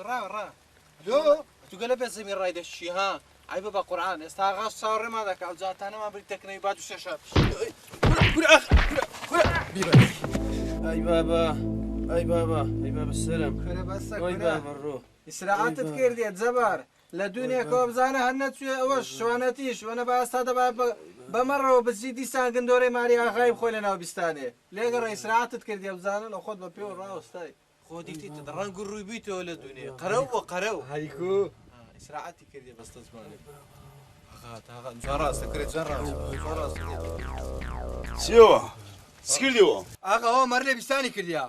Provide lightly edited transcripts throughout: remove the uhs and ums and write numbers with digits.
ڕا لۆ توگەلە بێ زەمی ڕای دەشی ها عیبە بە قورعان ئێستا ئاغا چاوەڕێمان دەکا ئەو جاتانەمان بری تەکنەی با دوو شەشە ئەی بابا ئەی بابا ئەی بابا سەرم ئەی بابا ڕۆ ئیسراعەتت کردێت جەبار لە دوونێکەوە بزانە هەر نەچوێ ئەوە شوانەتیش وەنە بە ئاستا دەبا بەمەڕەوە بچی دیسان گندۆرەی ماری ئاغای بخۆی لە ناو بیستانێ لێگەڕە ئیسراعەتت کردێ بزانە لە خۆت بە پێوە ڕاوەستای خۆ دیتیت ڕەنگ و ڕووی بیتەوە لە دوونێ قەرەو بۆ قەرەو هەیکو ئیسراعەتی کردێ بەستە زمانێ جوان ڕاستە کرێت جوان ڕاست چیەوە چ کردیەوە ئاغا ئەوە مەڕ لە بیستانی کردیا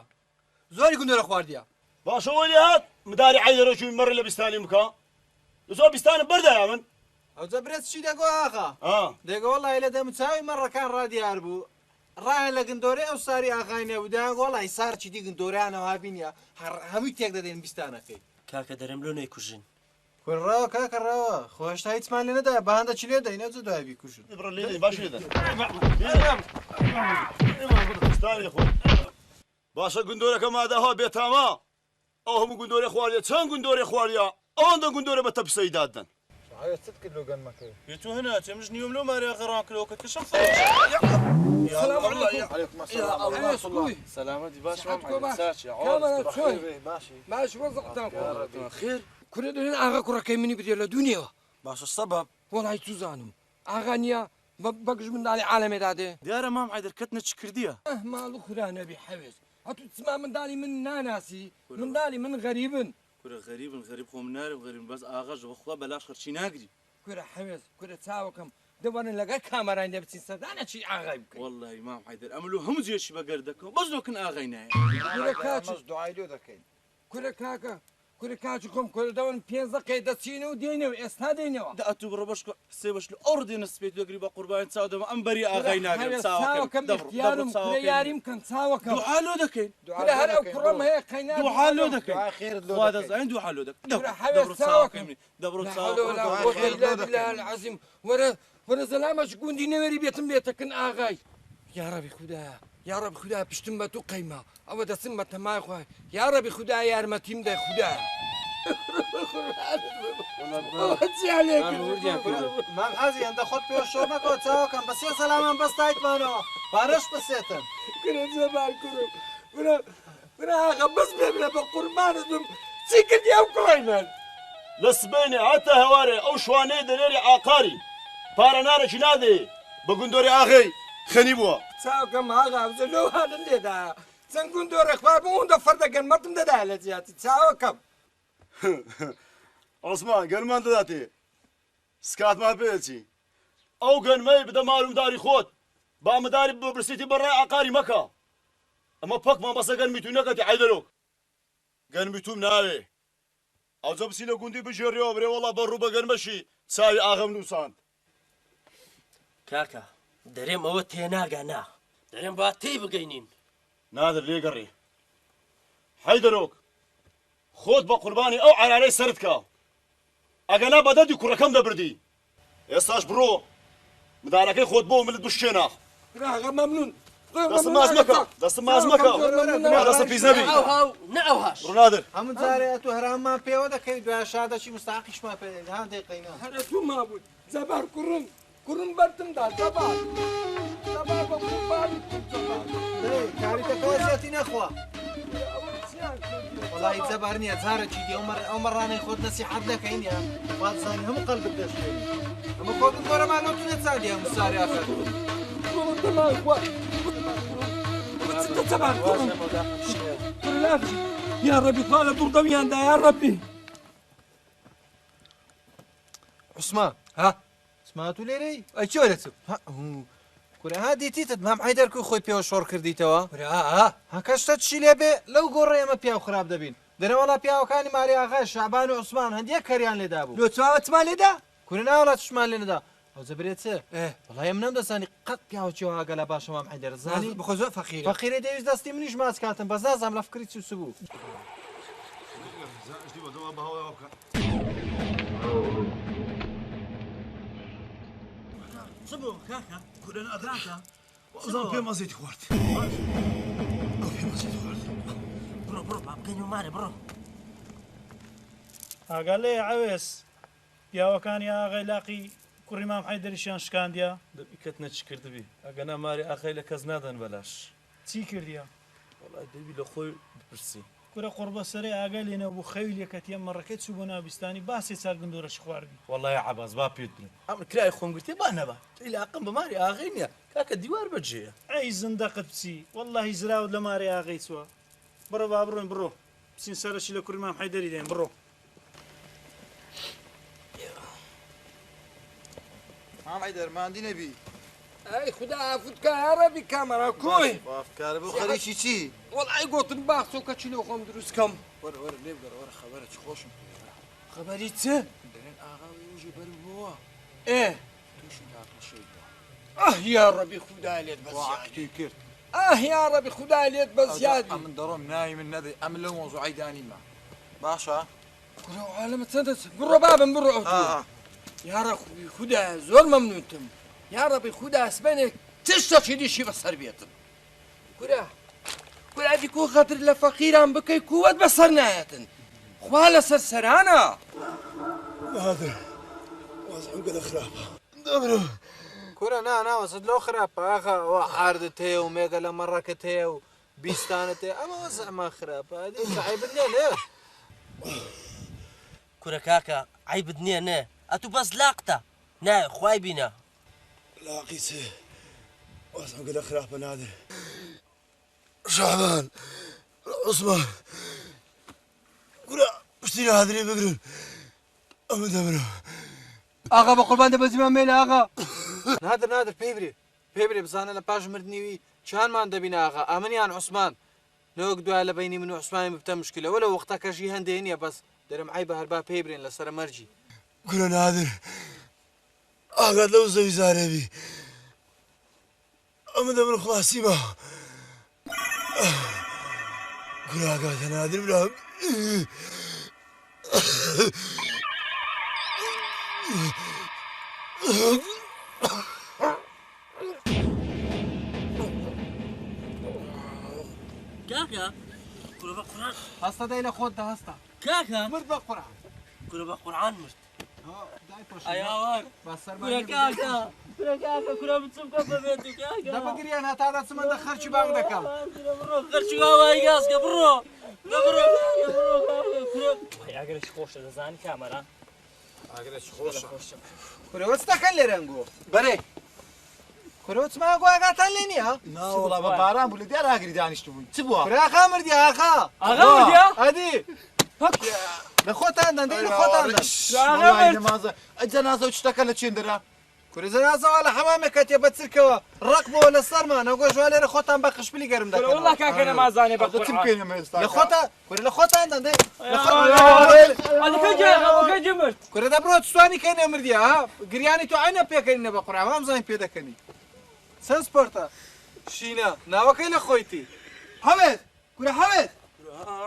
زۆری گندۆرە خواردیا باشەوە لێ هات مداری عەیدەرەشوی مەڕ لە بیستانی بکە زۆر بیستانم بەردایە من ئەوجە برێت چی دەگۆ ئاغا دێگە وەڵی لە دەمچاوی مەڕەکان ڕادیار بوو ڕایە لە گندۆرەی ئەو ساری ئاغای نێبودیان وەڵی سارچی دی گندۆریانەوە بینە هەمووی تێک دەدەین بیستانەکەی کاکە دەرێم لۆ نەیکوژین کوڕاوە کاکەڕاوە خۆشتا هیچمان لێ نەدا بەهەندە چ لێ دەینە جە دوای بیکوژن باشە گندۆرەکە ماداها بێتامە ئەو هەموو گندۆرە خواردە چەند گندۆرە خواردە ئەوەندە گندۆرە بە تەپسەی دادن چت کرد لۆ گەنمەکەی تو هەنا چێمش نیوم لەو ماریا غەڕاکرەوە کە کەشە سەلامەتی باش باش وەزعتان خێر کورە دەێن ئاغا کوڕەکەی منی بدێ لە دوونیەوە باشە سەبەب وەڵی توزانم ئاغا نییە بەگژ منداڵی عالەمێدا دێ دیارە مام عیدەر کەتنە چ کردیە ماڵ و خورا نەبی حەوێز هەتو چما منداڵی من ناناسی منداڵی من غەریبن کورە غەریبن غەریب خۆم نارم غەریب بەس ئاغاژ بەخوا بەلاش خەرچی ناگری کورە حەوێز کورە چاوەکەم دەبارن لەگەڵ کامەران دەبچین سەردانە چی ئاغای بکەین وەڵی مام عیدەر ئەمەلو هەموو جێشی بەگەر دەکەم بەس دۆکن ئاغای نایە کورە کاچ دوعای لۆ دەکەین کورە کاکە کورە کاچی کۆم کورە دەون 5 دقەی دەچینە و دێنەوە ئێستا دێنەوە دا ئەتوو بڕە بەش سێ بەش لە ئەوڕ دێنە سپێت دەگری بە قوربان چاو دەمە ئەم بەری ئاغای ناگرم چاوەکەم اختیارم کورە یاریم کەم چاوەکەم دوعا لۆ دەکەین کورە هەر ئەو کوڕەم هەیە قەینا دوعا لۆ دەکەین خوا دەزانین دوعا لۆ دەکەین دەبڕ چاوەکەم دەبڕ چاوەکەم عەزیم وەرە زەلامەش گوندی نەوەری بێتم بێتەکن ئاغای یا ڕەبی خودایە یا ڕەبی خودایە پشتم بە تو قەیما ئەوە دەچم بە تەمای خوای یا ڕەبی خودایە یارمەتیم دەی خودایە من حەزی هەندە خۆت پێ شۆر نەکەوە چاوەکەم بە سێ سەلامان بەستایتمانەوە بارەش بسێتن کرە جەبار کوڕم کرە ئاغا بەس بێبرە بە قوربانت بم چی کردی ئەو کوڕی من لە سبەینێ هاتە هەوارێ ئەو شوانەی دەنێری ئاقاری پارە نارێکی نادێ بە گندۆری ئاغەی خەنی بووە چاوکەم ئاغا لەو هاتن لێدایە چەند گندۆرە خوار بوو ئەوەندە فەردەگەن مەتم دەدایە لە جیاتی چاوەکەم عوسمان گەنمان دەداتێ سکاتمان پێچی ئەو گەنمەی بدە مارومداری خۆت با مداری ببرسیتی بەڕای ئاقاری مەکە ئەمە پەکمان بەسە گەنمی تو نەکەتی عەیدەرۆک گەنمی توم ناوێ ئەوجە بچی لە گوندی بژێڕیەوە برێ وەڵا بەڕوو بە گەنمەشی چاوی ئاغەم نووساند کاکە دەرێم ئەوە تێناگە نا دەرێم با تێی بگەینین نادر لێگەڕێ عەیدەرۆک خۆت بە قوربانی ئەو عەرارەی سەرت کە ئەگەنا بەدەردی کوڕەکەم دەبردی ئێستاش بڕۆ مدارەکەی خۆت بۆ منت بشتێنە ئاغا مەمنون دەستم ماز مەکە دەستم ماز مەکە دەستە پیس نەبی نەئەوهاش ڕوو نادر هەموو جارێ تو هەراممان پێوە دەکەی دوای شادەچی مستاقیشمان پێ هەندێک قەینا هەرە تو مابوویت جەبار کوڕم بەردمدا جەبار جەبار بە قوربانی کاریتەکەەوە زیاتی نەخوا وڵی جەبار نییە جارێکی دی ئەو مەڕانەی خۆت نەسیحەت دەکەین یا وازانی هەموو قەلبت دەشێنی ئەمە خۆت گۆرەمانەوە نەچادی هەموو ساری ئاخر جەبار کوڕم لافی یا ڕەبی خوا لە دوڕدەویاندا یا ڕەبی عوسمان ها عوسمان تو لێرەی ئەی چۆ دەچم کورە ها دیتیتت مام عەیدەر خۆی پێوە شۆڕ کردیتەوە ها هەکەشتە چی لێ بێ لەو گۆڕێ ئەمە پیا خراپ دەبین دەرەوەڵا پیاوەکانی ماری ئاغا شعبان و عوسمان هەندێک کەریان لێدا بوو لۆ چاوەتمان لێدا کورە ناوەڵا چشمان لێ نەدا ئەو جەبرێت چ وڵای من نەمدەزانی قەت پیاوەچیەوە ئاگە لە باشە مام عەیدەر زانی بخۆ زۆر فەقیرە فەقیرەی دەویست دەستی منیش ماچ کاتم بەس نازانم لە فکری چی بوو چ بوو کاکە کورە نادراکە ئەو پێ مەزێتی خوارد ئەو پێ مەزێتی خوارد بڕۆ با بگەین و مارێ بڕۆ ئاگال لێ عەوێس پیاوەکانی ئاغای لاقی کوڕی مام حەیدەریشیان شکاندیا دەبیکەت نەچ کردبی ئەگەنا ماری ئاخەی لە کەس نادەن بەلاش چی کردیا وڵای دەبی لە خۆی بپرسی کورە قڕبە سەرەی ئاگای لێنە بوو خەویلێکەتیە مەڕەکەی چوو بۆ ناویستانی باسی چار گندۆرەش خواردی وڵای عەباس با پێت بن ئەم کرای خۆم گرتێ با نەبا تێ لاقم بە ماری ئاغای نییە کاکە دیوار بەجێیە ئەی زندەقت بچی وەڵڵاهی زراوت لە ماری ئاغای چووە بڕۆ با بڕۆین بڕۆ بچین سەرەکی لە کوڕی مام حەیدەری دێن بڕۆ مام حەیدەر ماندی نەبی ئەی خوددا ئافوتکە عەرەبی کامەرا کۆی ئافکارە بۆ خەریکی چی وەڵای گۆتم باخچۆ کە چی لێ خۆم دروستکەم وەرە وەرە لێ بگەڕە وەرە خەبەرە چ خۆشم خەبەری چ دەرێن ئاغاوی وژێ بەر بووە ئێ تووشی ناقەشەیدا یا ڕەبی خوددا لێت واقعی کرد یا ڕەبی خوددا لێت بە زیادی من دەڕۆم ناوی من نەدەی ئەم لەو مۆزوعی دانیمە باشە کوڕە عالەمە چەندە بڕۆ بابم بڕۆ یا ڕەبی خوددا زۆر مەمنونتم یا ڕەبی خوددا ئەسبەنێک تشتێکی دیشی بەسەر بێتم کورە کورە دیکۆ خەتر لە فەقیران بکەی کووەت بەسەر نایەتن خوا لەسەر سەرانە نادر وەزعم گەلە خراپە دەبرە کورە ناوەسد لەو خراپە ئاخا ئەوە حاردت هەیە و مێگە لە مەڕەکەت هەیە و بیستانت هەیە ئەمە وەزعما خراپە عیبت نییە نێ کورە کاکە عیبت نییە نێ ئەتوو بەس لاقتە نایە خوای بینە لاقی چێ وەزعم گەلە خراپە نادر شعبان عوسمان گورە پشتی نادرێ بگرن ئەمە دەبرە ئاغا بە قوربان دەبەزیمان مێلە ئاغا نادر پێی برێ بزانە لە پاش مردنیوی چیانمان دەبینە ئاغا ئەمنیان عوسمان نەوەک دوای لە بینی من و عوسمانی بتە مشکلەوە لە وەختەکەشی هەندێک نییە بەس دەرم عیبە هەربا پێی برێن لەسەر مەرجی گورە نادر ئاگات لەو زەوی زارێبی ئەمە دەبن خلاصی بە گورە ئاگاتە نادر برام کاکە کورە بە قورعان هەستە دای لە خۆتدا هەستە کاکە مرد بە قورعان کورە بە قورعان مرد دای پۆش ئەیاوار بەسەرمان کورە کاکە کورە کاکە کورە بچم کە بەبێت و کاکە دەبگریان هەتادا چمەندە خەرچی باغ دەکەم بڕۆ خەرچی واوای گازکە بڕۆ بڕۆ کورە ئەگەرش خۆشە دەزانی کامەرە ئاگرێکی خۆشە کورەوە چ دەکەن لێرەنگۆ بەرێ کورەوە چما گواگاتان لێ نییە ناوەڵا بە باران بوو لە دیار ئاگری دانیشت بووین چ بووە کورە ئاغا مردی ئاغا ئەدی لە خۆتان دەندەی لە خۆتان نمازە جەنازە و شتەکە لە چێندەرا کورە جەنازەوە لە حەمامێکە تێ بە چرکەوە ڕق بۆ لە سەرمان ئەوگۆ ژوا لێرە خۆتان بە خشپلی گەرم دەکەن والله کاکە نەمازانێ بە چ بکەین ئێمە ئێستا لە خۆتان کورە لە خۆتان دەندەی کورە دەبڕۆ چوانی کەینە مردی ها گریانی تۆ عینە پێکەینە بە قورعان وامزانین پێ دەکەنی چەند سپۆرتە شینە ناوەکەی لە خۆیتی حەمێد کورە حەمێد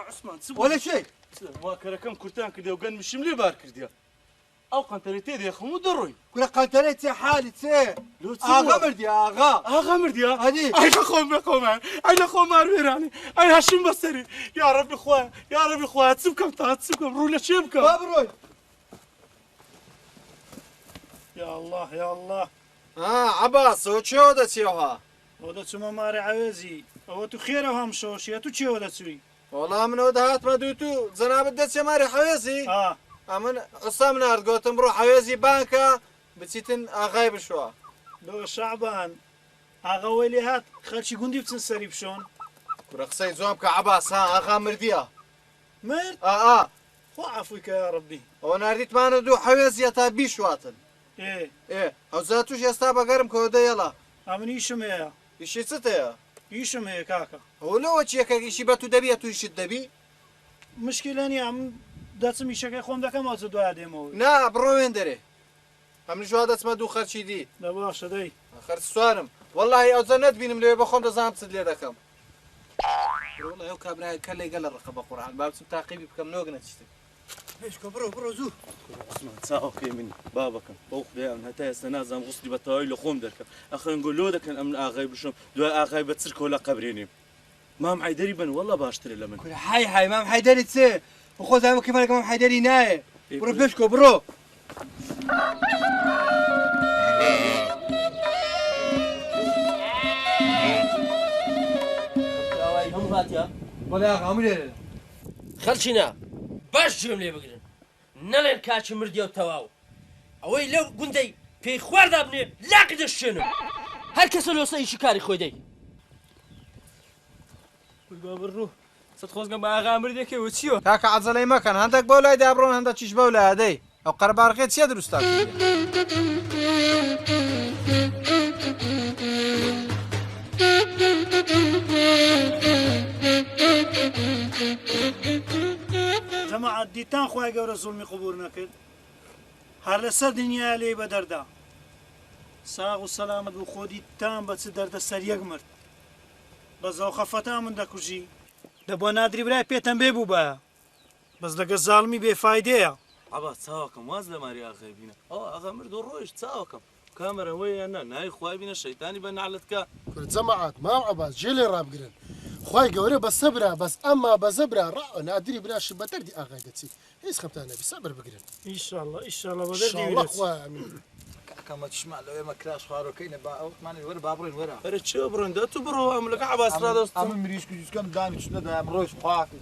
عوسمان چ وەلە شێ وا کەرەکەم کورتان کردێ و گەنمشم لێ بار کردیا ئەو قەنتەرەی تێ دێخم و دەڕۆین کورە قەنتەرەی چێ حالی چێ ئاغا مردی ئاغا ئاغا مردیا هەدی ئەی لە خۆم بخۆمان ئەی لە خۆمان وێرانی ئەی هەشم بەسەری یا ڕەبی خوایە یا ڕەبی خوایە چ بکەم تا چ بکەم ڕوو لە چێ بکەم با بڕۆین یا الله یا الله عەباس ئەوە چێوە دەچێەوە ئەو دەچمە ماری عەوێزی ئەوە تو خێرە هەم شۆشیە تو چێوە دەچووی وەڵام منەوە داهاتمە دوو تو جەنابەت دەچێ ماری حەوێزی ئەمن ئەسام نارد گۆتم بڕۆ حەوێزی بانکە بچیتن ئاغای بشوە لۆ شعبان ئاغا وەی لێ هات خەرچی گوندی بچن سەری بشۆن کورە قسەی جواب کە عەباس ها ئاغا مردیە مرد خۆ عەفوی کە یا ڕەبی ئەوە ناردیتمانە دوو حەوێزیە تا بیشواتن ئێ ئەوزا توش ئێستا بەگەرم کەەوە دەیەڵە ئەمن ئیشم هەیە ئیشی چت هەیە ئیشم هەیە کاکە ئەوە لەوە چیەکە ئیشی بە تو دەبیە تویشت دەبی مشکلە نییە ئەم دەچم ئیشەکەی خۆم دەکەمەوە چ دوای دێمەوە نا بڕۆێن دەرێ ئەم جووا دەچمە دوو خەرچی دی دە باشە دەی خەرچ سوارم وەڵڵاهی ئەوجە نەتبینم لێ بەخۆم دەزانم چت لێ دەکەم وڵڵاهی ئەو کابرای کە لێ گەلە ڕقە بە قورعان با بچم تاقیبی بکەم نۆک نەچیتم پێشکە بڕۆ زوو عوسمان چاوەکەی منی با بکەم بەو خدایان هەتا ئێستا نازانم غوسلی بە تەواوی لە خۆم دەکەم ئەخەنگۆ لۆ دەکەن ئەم ئاغای بشم دوای ئاغای بە چرکەوە لە قەبرێنیم مام حەیدەری بن وەڵڵا باشترە لە من کورە های مام حەیدەری چێ بخۆ زانم کەمەرەکە مام حەیدەری نایە بڕۆ پێشکۆ بڕۆ هەموو هاتیە بەڵێ ئاغا هەموو لێرە خەلچینە باش گوێم لێ بگرن نەڵێن کاچی مردیە و تەواو ئەوەی لەو گوندەی پێی خواردا بنێ لاقی دەشێنم هەر کەسە لۆسە ئیشی کاری خۆی دەی بڕوو سەد خۆزگەم بە ئاغا مردێکەوە چیوە کاکە عەجەلەی مەکەن هەندێک بەو لای دابڕۆن هەندێک چیش بەو لایدەی ئەو قەرەباڕقێ چییە دروستە جەماعەت دیتان خوای گەورە زوڵمی قبوڵ نەکرد هەر لەسەر دنیا لێ بە دەردا ساغ و سەلامت و خۆ دیتان بە چ دەردە سەریەک مرد بە زەو خەفەتا من دەکوژی دەبۆ نادری برای پێتەم بێ بوو بە بەس لەگە زاڵمی بێفایدەیە عبا چاوەکەم واز لە ماری ئاغای بینە ئەو ئاغا مرد و ڕۆیشت چاوەکەم کامەرە وەیە یان نای خوای بینە شەیتانی بە نعلتکە جەماعەت مام عەباس جێ لێ ڕابگرن خوای گەورە بە سەبرا بەس ئەمما بە زەبرا ڕا نادری براشی بە دەردی ئاغای دەچی هیچ خەپتان نەبی سەبر بگرن ئیشاڵڵا ئیشاڵڵا بە ئیشاڵڵا دەردی خوای ئەمین کاکەمە چشمان لەوێ مە کراس خوارەکەینە با ئەوتمانی وەرە با بڕۆین وەرە ئەرە چێ بڕۆین تو بڕۆ ئەم لەگە عەباس ڕادەستم ئەمە مریسک و جوسکەم دانی چ نەدایم ڕۆیش خواکە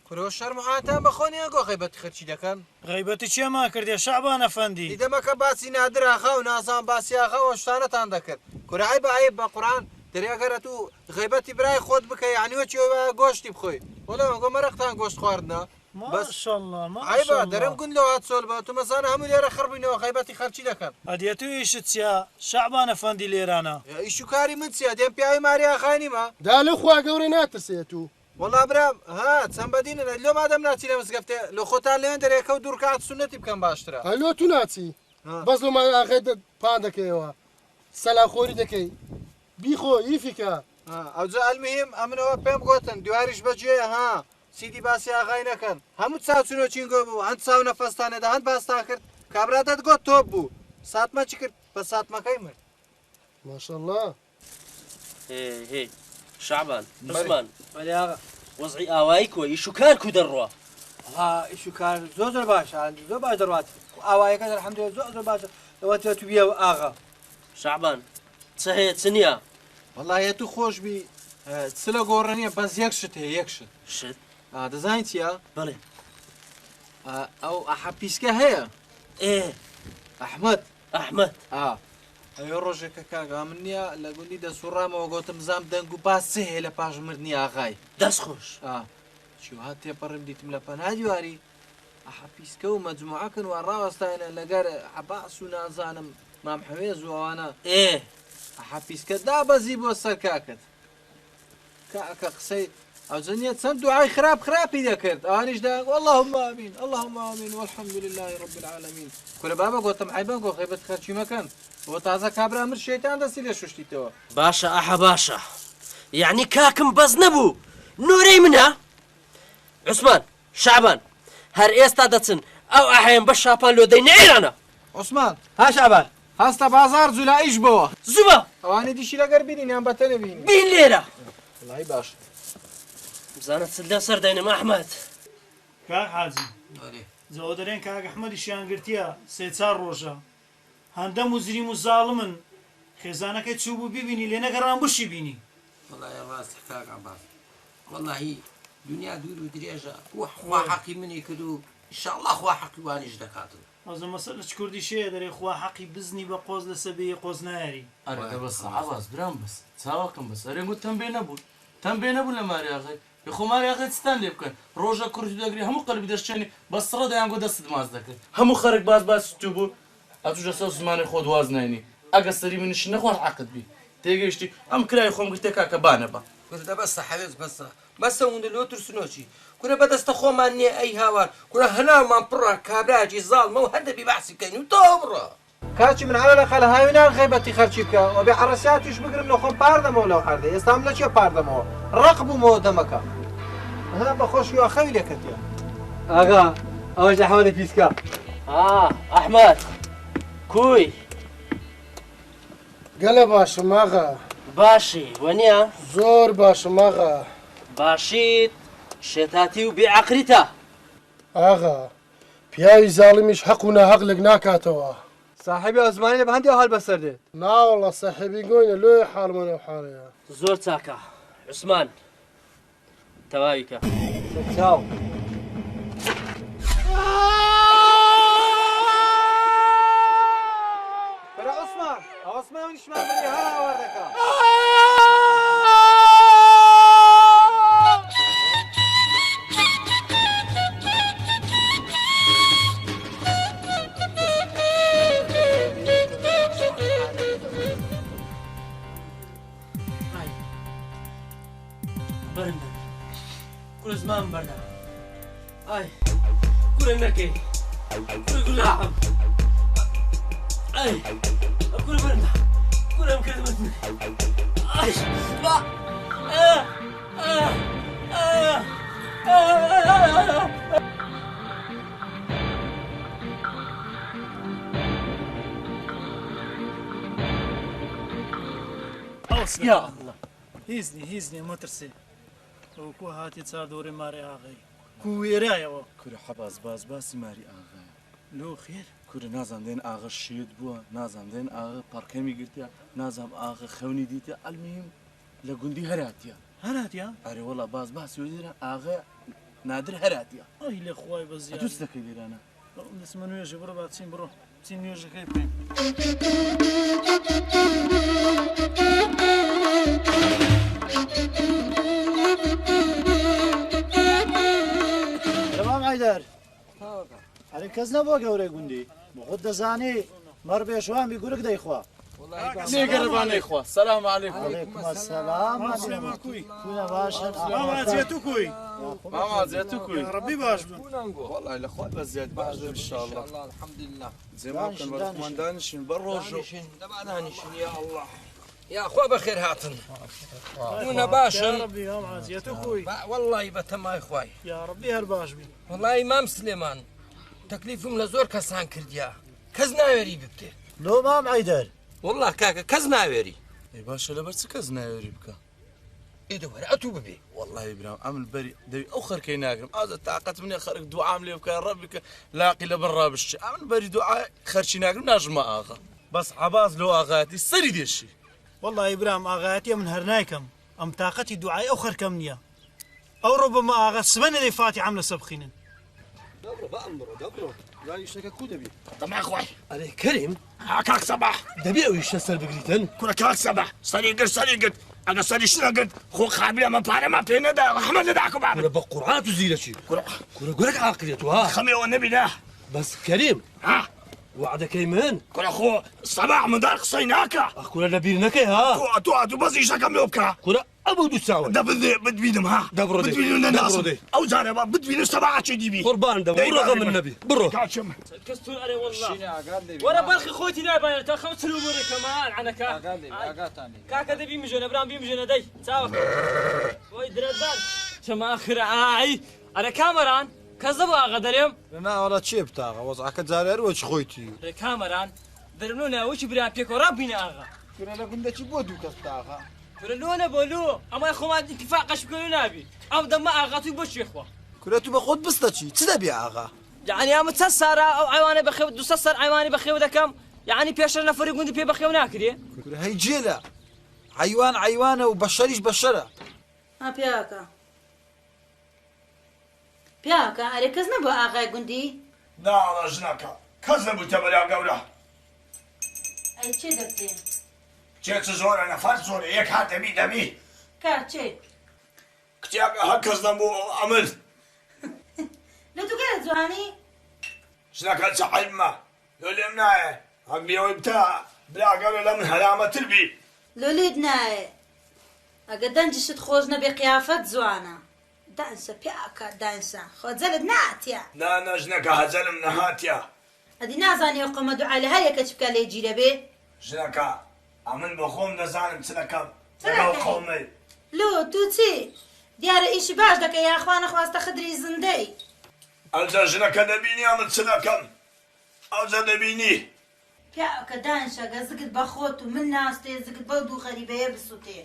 کورۆ شەرمحاتان بەخۆنیان گۆ غیبەتی خەرچی دەکەن غیبەتی چێمان کردێ شەعبان ئەفەندی دیدەمەکە باسی نادر ئاخا و نازان باسی ئاخا و شتانەتان دەکرد کورعی بە عیب بە قورئان دەریاگەرە تو غیبەتی برای خۆت بکە یعنی وەچیەوە گۆشتی بخۆی وەڵێ گۆ مەرەختان گۆشت خواردنە ماشەڵڵا عیبە دەرم گوند لەوە هاتسۆل بە تو مەزانە هەموو لێرە خڕبووینەوە غیبەتی خەرچی دەکەن ئەدیەتو ئیشت چیا شەعبان ئەفەندی لێرانە ئیش و کاری من چیە دێم پیاوی ماری ئاخانیمە دا لە خوا گەورە ناترسێت و وەڵا برام ها چەند بەدینە لۆ مادەم ناچی لە مزگەفتێ لە خۆتان لێن دەرێکە و دوورکات سونەتی بکەم باشترە هەلۆ تو ناچی بەس لەما ئاغای پان دەکەیەوە سەلاخۆری دەکەی بیخۆ ئیفیکە ئەوجا ئەلمهم ئەمنەوە پێم گوتن دیواریش بەجێە ها سیدی باسی ئاغای نەکەن هەموو چاوچنۆ چینگۆ بوو هەند چاو نەفەستانێدا هەند باستان کرد کابراتت گوت تۆپ بوو ساتمە چی کرد بە ساتمەکەی مرد ماشەڵڵا هێ شعبان عوسمان وەزعی ئاوایی کۆ ئیش و کار کو دەڕوا ها ئیش و کار زۆر زۆر باشە زۆر باش دەڕوات ئاوایەکە الحەمدولیلا زۆر زۆر باشە لەوەتە تو بیە ئاغا شعبان چ هەیە چ نییە وەڵایە تو خۆش بی چ لە گۆڕەنیە بەس یەک شت هەیە یەک شت شت دەزانین چییە بەڵێ ئەو ئەحەپیسکە هەیە ئەحمەد ئەحمەد ئەوێ ڕۆژێکە کاگا من نییە لە گوندی دەسوڕامەوە گۆتم زام دەنگ و باس چ هەیە لە پاژمردنی ئاغای دەست خۆش چیوهات تێپەڕم دیتم لە پەنها دیواری ئەحەپیسکە و مەجموعەکەن و ڕاوەستاینە لەگەر عەباس و نازانم مام حەوێز و ئەوانە ئەحەپیسکە دابەزی بۆ سەر کاکت کاکە قسەی ئەوجەنیە چەند دوعای خراپی دەکرد ئەوانیشدا اللهم ئامین اللهم ئامین والحەمد لله رب العالمین کورە بابە گۆتم عیبە گۆ غیبەت خەرچی مەکەن بۆ تازە کابرا مر شەیتان دەستی لێ شوشتیتەوە باشە ئەحە باشە یعنی کاکم بەز نەبوو نورەی منە عوسمان شعبان هەر ئێستا دەچن ئەو ئاحەیەن بە شاپان لۆ دەی نەئێرانە عوسمان ها شعبان هەستە بازار جولا ئیش بەوە زوبە ئەوانەی دیشی لەگەر بینیان بەتە نەبینی بین لێرە وڵی باش بزانە چ لە سەر دەینم ئەحمەد کاک حاجی زەوە دەرێن کاک ئەحمەدی شیانگرتیە سێ چار ڕۆژە هەندە مزریم و زاڵمن خێزانەکەی چوو بوو ببینی لێ نەگەڕان بشی بینی والله ڕاست کاک عەباس والله دنیا دوور و درێژە خوا حەقی منی کرد و ئینشاءڵڵا خوا حەقی وانیش دەکاتن ئەوزە مەسەل لە چ کوردی شەیە دەرێ خوا حەقی بزنی بە قۆز لە سەبەیە قۆز نایاری ئەرە دەبەستە عەباس برام بەس چاوەکەم بەس ئەرێ گوت تەمبێ نەبوون تەمبێ نەبوون لە ماری ئاغای خۆ ماری ئاغای چتان لێ بکەن ڕۆژە کوردی دەگری هەموو قەلبی دەشتێنی بە سڕە دەیانگۆ دەستت ماز دەکرد هەموو خەرک باس تو بوو ئەتوژە سەو زمانی خۆت واز ناینی ئەگە سەری منیش نەخۆش عەقت بی تێگەیشتی ئەم کرای خۆم گرتێ کاکە بانە بە کورە بەستە حەوێز بەستە بەستە هەوندە لۆ ترسنۆچی کورە بەدەستە خۆمان نییە ئەی هاوار کورە هەناومان پڕە کابراجی زاڵمە و هەردەبی باسی بکەین و تۆ بڕە کاچی من على الأقل هاوینان غیبەتی خەرچی بکە و بێ حەرەسیاتیش بگرم لە خۆم پاردەمەوە لەو هەردە ئێستام لە چێ پاردەمەوە ڕق بوومەوە دەمەکە هەنا بەخۆشی و خەوی لێکردیە ئاغا ئەوەش ئەحمەدە پیسکە ئەحمەد کوی گەلە باشم ئاغا باشی وەنیە زۆر باشم ئاغا باشیت شێتاتی و بێعەقریتە ئاغا پیاوی زاڵمیش حەق و ناحەق لێک ناکاتەوە صاحبی ئەزمانی لە بەهەندی هەڵ بەسەر دێت ناوەڵە سەحێبی گۆینە لۆی حاڵمەنە و حاڵەیە زۆر چاکە عوسمان تەواویکە چاو بەرە عوسمان ئەوەسمان نیشمان بێ هەر هاوار دەکە برنده كل زمان برنده اي كل النكي كل قلاعم اي كل برنده كل مكذبتني اي لا يا الله هیزنی مەترسێ ئەوکو هاتی چا دۆڕی ماری ئاغای کوێرایەوە کورە حەباز باسی ماری ئاغا لۆ خێر کورە نازان دێن ئاغا شید بووە نازان دێن ئاغا پەڕکەمی گرتیا نازام ئاغا خەونی دیتە ئەلمیم لە گوندی هەراتیە هەراتیا ئەرێ وەڵا باسی وێرە ئاغا نادر هەراتیە ئەی لە خوای بەزیاد دوست دەکەی لێرانە دەسمە نوێژە بڕۆ با چین بڕۆ چین نوێژەکەی بکەین تمام عیدەر ئەرێ کەس نەبووە گەورەی گوندی بۆ خۆت دەزانی مەڕ بێشوان گورگ دەیخوا نێگەرەبانەی خوا سەلام عەلەیکوم عەلەیکوم ئەسسەلام کوونە باشن ماماجێت و کوی ماماجێت و کوی ڕەبی باش بن وەڵای لە خوا بەزیاد باش دێ ئینشاءڵڵا الحمدلله جێمان بکەن بەرەخمان دانیشین بە ڕۆژ و دانیشن يا الله يا اخوة بخير هاتن كونا باشن ربي هم عازيت و کوی والله بتما اخواي یا ڕبی هەر باش بی والله امام سليمان تكليفهم لزور كسان كرديا كز ناويري ببتي لۆ مام عیدەر والله كاكا كز ناويري ئەی باشە لەبەر چ کەس ناوێری بکە ايدو ورقتو ببي والله برام ئەمن بەری دەوی ئەو خەرکەی ناگرم ئازە تااقەت منێ خەرک دوعام لێ بکە ڕەبیکە لاقی لە بەر ڕابشتە ئەمن بەری دوعا خەرچی ناگرم ناژمە ئاغا بەس عەباس لۆ ئاغاتی سەری دێشی والله ئیبرام ئاغایەتیە من هەر نایکەم ئەم تااقەتی دوعای ئەو خەرکەم نییە ئەو ڕۆ بەمە ئاغا سبەنە دەی فاتی عەم لەسە بخینن طبعا خوي علي كريم كاك صباح دبي او يشسر بقريتن كنا كاك صباح صديقت انا صديق شنو قلت خو خابله ما بارا ما بينا دا محمد داكو بابا كنا بقرعات وزيلة شي كنا قولك عاقليته ها خمي والنبي ده بس كريم ها وعدك ايمن كنا خو صباح من دار قصيناكا كنا نبيرنك ها تو بزي شكم لوبكا كنا ابو دساوي ده بدبينهم ها دبرو دي بدبينهم الناس دبرو دي او زاني بدبينهم صباح شي دي بي قربان ده رغم النبي برو كاتشم كستون علي والله ورا برخي خوتي نايبان تا خمس الامور كمان عنك كاكا دبي مجون ابراهيم بيمجون دي تساوي وي دردان شما اخر عاي انا كاميران كذبوا غدريم نا والله چی بتاغا وضعك زارير وش خويتي كاميران درنونا وش برا بيكو ربنا اغا كنا لكم دشي بودو كستاغا كلنا بولو اما يا اخوان اتفاقش بكل نابي ابدا ما اغاتي بوش يا اخوان كنتو بخود بستشي تدبي اغا يعني يا متسسر او عيواني بخيو دسسر عيواني بخيو دكم يعني بيشر نفر يقول بي بخيو ناكري كنا هي جيلا عيوان وبشريش بشرة ها پیاکە ئەرێ کەس نەبوو ئاغای گوندی لا رجناك كذب تبلا قوله ئەی چێ دەبتێ جيت زور انا فرد زور يك هات دبي کار چێ كتاب هكذا مو عمل لە دووگەرە جوانی شناك صاحبنا يقول لنا هقبي وبتاع بلا قالوا لا من هلامة تربي لۆلید نایە ئەگە دەنجشت خۆش نەبێ قیافەت جوانە دانسە پیاکە دانسە خۆجەلت ناتیە لا نجنك هزلم نهاتيا ئەدی نازانی ئەو قەمە دوعا لە هەر یەکە چ بکە لێ گیرە بێ شناك عمل بخوم نزانم سنكم قومي لۆ تو چی دیارە ئیشی باش دەکە یاخوا نەخواستە خدری زندەی ئەوجا ژنەکە دەبینی ئەمن چ دەکەم ئەوجا دەبینی پیاکە دانشەگە زگت بە خۆت و من ناستێ زگت بەو دوو غەریبەیە بسووتێ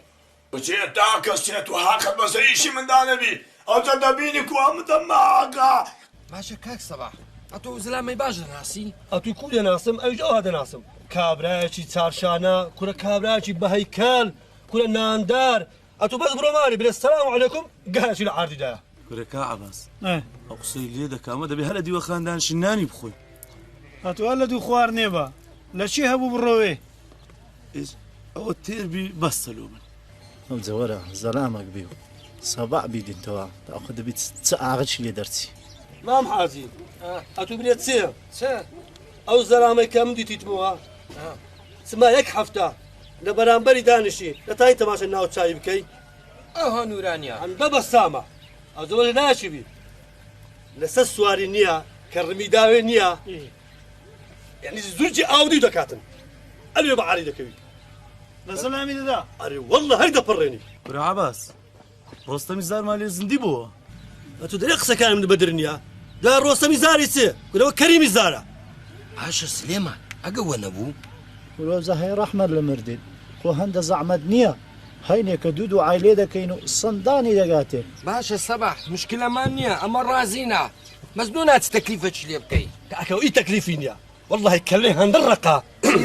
بچێت تا کەسێت و هاقت بەسەر ئیشی مندا نەبی ئەوجا دەبینی کو ئەم دەماگا باشە کاک سەباح ئەتۆ زلامی باش دەناسی ئەتوی کو دەناسم ئەویش ئەوها دەناسم کابرایەکی چارشانە کورە کابرایەکی بەهەیکەل کورە ناندار ئەتو بەس بڕۆمانی برێ سەلام عەلەیکوم گەهەشی لە عاردیدایە کورەکە عەباس ئەو قسەی لێ دەکامە دەبێ هەر لە دیوە خاندانشی نانی بخۆی هاتووە لە دوو خوار نێبە لە چی هەبوو بڕۆوێ ئەوە تێربی بەستە لۆ من ئەم جەوەرە زەلامەک بێ و سەبع بیدینتەوە تاخۆ دەبێت چ ئاغەچی لێ دەرچی مام حاجی ئەتو بنێت چێ ئەو زەلامەی کە من دیتیتمەوە چما یەک هەفتە لە بەرامبەری دانیشی لە تای تەماشە ناو چاوی بکەی ئەوها نورانیە هەندە بەسامە ئەو زەوە ناشیبی لەسەر سواری نییە کە ڕمی داوێ نییە یعنی زورجی ئاودی دەکاتن ئەلێ بە عاری دەکەوی لە سەلامی دەدا ئەرێ وەڵڵە هەر دەپەڕێنی کورە عەباس ڕۆستەمی زارمان لێ زندی بووە ئەتو دەرێ قسەکانم بەدر نییە دا ڕۆستەمی زاری چێ کورەوە کەریمی زارە باشە سلێمان ئەگەوە نەبوو ورۆزە هەی ڕەحمەت لە مردێت خۆ هەندە زەحمەت نییە هەینێکە دوود و عایلێ دەکەین و سندانی دەگاتێ باشە سەباح مشکلەمان نییە ئەمە ڕازینە مەزنوو ناچ تەکلیفەکی لێ بکەی ئەکەو ئی تەکلیفی نییە والله کەلێ هەندە ڕقا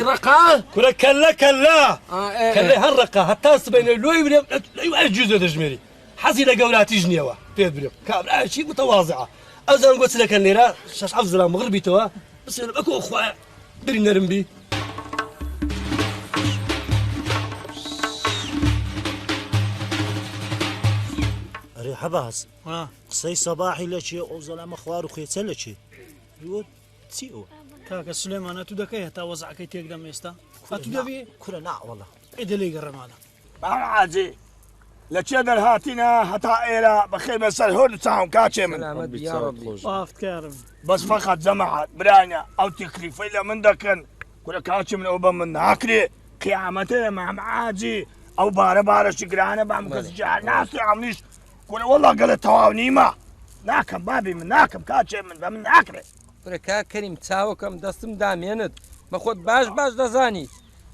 ڕقا کورە کەلە کەلێ هەر ڕقا هەتا سبەینە لۆی برێ جوزە دەژمێری حەزی لە گەوراتیش نییەوە پێت برێ کابراایکی متەواضعە ئەو زان گۆچ لەکەن لێرە شەش حەفت زرا مغر بیتەوە بسێنە بەکۆ خوایە دری نەرم بی ئەرێ حەباس قسەی سەباحی لە چێ ئەو زەلامە خوار و خێچە لە چێ چی ئەوە کاکە سلێمانە تو دەکەی هەتا وەزعەکەی تێکدەم ئێستا تو دەبێ کورە ناوەڵە ئێدە لێی گەڕەمانە باعاجی لە چێ دەرهاتینە هەتا ئێرە بەخێر بەسەر هۆر چاوم کاچێ من ئافتکارم بەس فەقەت جەماعەت برانە ئەو تکلیفەی لە من دەکەن کورە کاچی من ئەو بە من ناکرێ قیامەتە مامعاجی ئەو بارەشی گرانە بام کەس جار ناسی ئەمنیش کورە وەڵا گەلە تەواو نیمە ناکەم بابی من ناکەم کاچێ من بە من ناکرێت برەکە کەریم چاوەکەم دەستم دامێنت بە خۆت باش دەزانی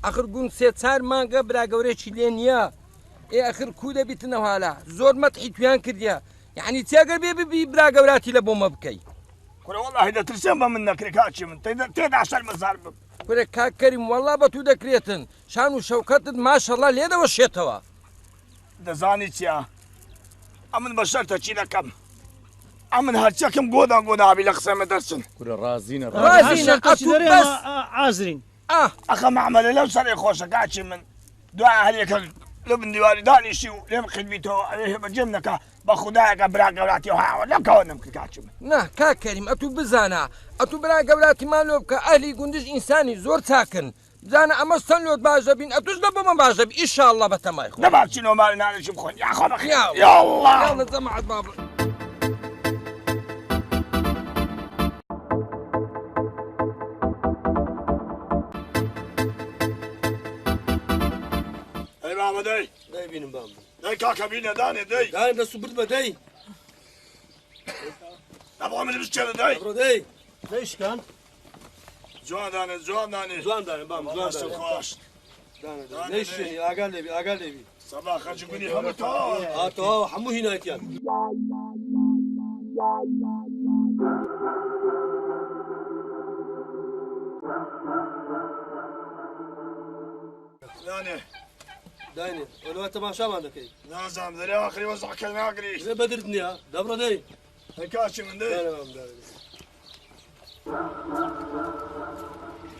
ئەخر گون سێ چار مانگە براگەورێکی لێ نییە ئێ ئەخر کو دەبیتنەوەلا زۆر مەتحی تویان کردیە یعنی تێگەر بێ ببی براگەوراتی لە بۆمە بکەی کورە وەڵاهی دەترسێن بە من نەکرێ کاچی من تێدا شەرمەزار بم کورە کاکەریم وەڵا بە تو دەکرێتن شان و شەوکەتت ماشەڵا لێ دەوەشێتەوە دەزانی چیا ئەمن بە شەرتە چی دەکەم ئەمن هەرچەکەم گۆدابی لە قسەمە دەرچن کورە ڕازینە ئازرین ئەخە مەعمەلە لەو سەرێ خۆشە کاچی من دوای هەرێکە لە بن دیواری دانیشی و لێم خدمیتەوە ئەوێ بەجێم نەکە بە خوددایەکە براگەوراتی و هاوە لەکەوە نەمکرد کاچی من نا کاکەریم ئەتو بزانە ئەتو براگەوراتیمان لۆ بکە ئەهلی گوندش ئینسانی زۆر چاکن بزانە ئەمە چەند لۆت باش دەبین ئەتوش لە بۆمە باش دەبی ئیشاڵڵا بەتەمای خۆ نەباچینەوە ماڵی نانێکی بخۆین یاخۆ بەخێر یاڵڵا جەماعەت بابڕ دەی دەیبینم بام دەی کاکە بینە دانێ دەی دانێ دەست و برد بە دەی نەبڵە من بچێنە دەی بڕۆ دەی دەیشکان جوان دانێ جوان دانێ بام جوان دانێ خۆش نەیشێنی ئاگال لێبی سەبا خەرجی گونی هەموو تەواوە تەواوە هەموو هینایەتیان داینێ ئەوە تەماشامان دەکەی نازانم دەرێ ئاخری وەزعەکە ناگری لێ بەدرت نییە دەبڕە دەی کاچی من دەی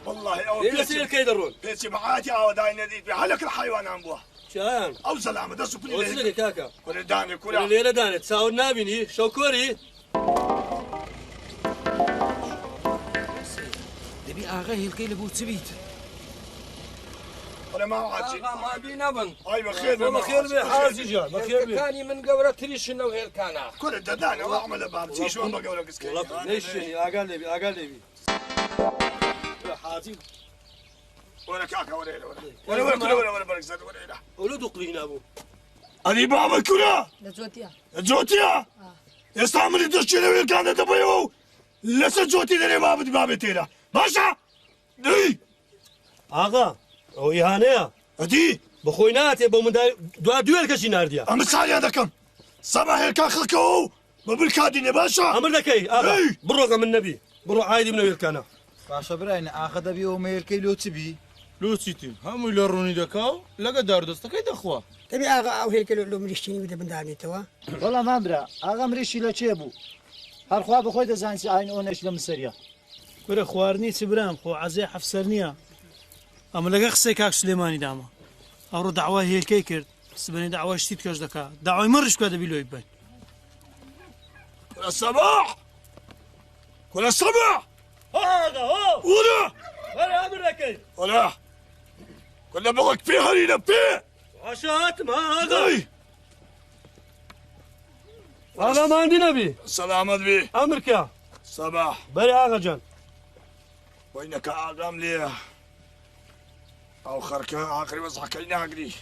والله ئەوە لەسێرکەی دەڕۆن پێچی بەعاتی ئاوەدای نەدیت بێ هەلەکە حیوانان بووە چیان ئەو زەلامە دەست و پلی کاکە کورە دانێ کورە لێرە دانێت چاور نبینی شەوکۆری دەبی ئاغا هێلکەی لە بۆ چ بیت مابی نەبن ئای بەخێر بێ حاجی جان بەخێر بێ هێلکانی من گەورە تریشن ئەو هێلکانە کورە دەدانەوە ئەمە لە بام چیشوان بە گەورە گسکەی نەیشێنی ئاگال لێبی حاجی وەرە کاکە وەرە بەرەکزەر وەرە ئەولە دوو قڵی نابوو ئەنی بابە کورە لە جۆتیە ئێستا منی دەشتی لە وێلکانە دەبەیەوە و لەسەر جۆتی دەرێ بابت بابێت تێرە باشە دەی ئاغا ئەو ئیهانەیە ئەدی بەخۆی ناتێ بە من دوا دوێر کەشی ناردیە ئەمە ساریان دەکەم سەما هێلکان خەڵکەوە و بە بر کادینێ باشە ئەمر دەکەی ئاغا بڕۆگە من نەبی بڕۆ عایدی منە وێلکانە باشە براینە ئاخە دەبی ئەو مێلکەی لۆ چبی لۆچیتی هەمووی لە ڕوونی دەکا و لەگە داردەستەکەی دەخوا دەبی ئاغا ئەو هێلکە لۆ مریشتینی بدە بندانێتەوە وەڵام مامرا ئاغا مریشی لە چێ بوو هەرخوا بخۆی دەزانسی ئاین ئۆنەش لە مسەریە وەرە خواردنی چ برام خۆ عەزێ حەفسەر نییە ئەمە لەگە قسەی کاک سلێمانی داما ئەوڕۆ داوای هێلکەی کرد سبەنی داوای شتیت کەش دەکا داوای مەڕش بکە دەبی لۆی بین كل الصباح كل الصباح هذا هو ولا ولا أمرك ولا كنا بغك فيها لينا فيه عشات ما هذا هذا ما عندي نبي سلامة بي أمرك يا صباح بري آغا جان وينك أعلم لي أو خركة آخر وصحكينا عقلي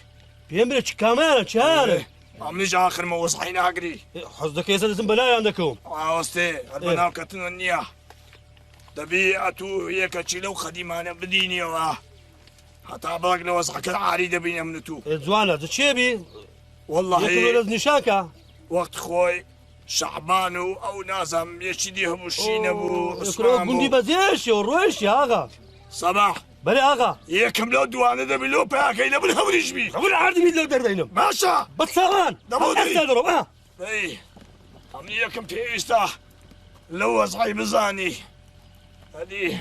بيمرك كمان شهر عمليش آخر ما وصحينا عقلي حصدك يا سيدي بلاي عندكم عاوزتي البناو كتن النية دبيعته هي كتشيلو خديمانة بديني واه حتى باق لو وصحك العاري دبينا منتو زوانة تشيبي والله يقولوا نشاكا وقت خوي شعبانو او نازم يشديه بوشينا بو يقولوا بندي بزيش ورويش يا آغا صباح بلي آغا يكم لو دوانا دبي لو باكي لبن هوريش بي خبر عردي مين لو دردينو ماشا بطلان دبودي أستدرم اي عمني يكم تيستا لو وصحي بزاني هدي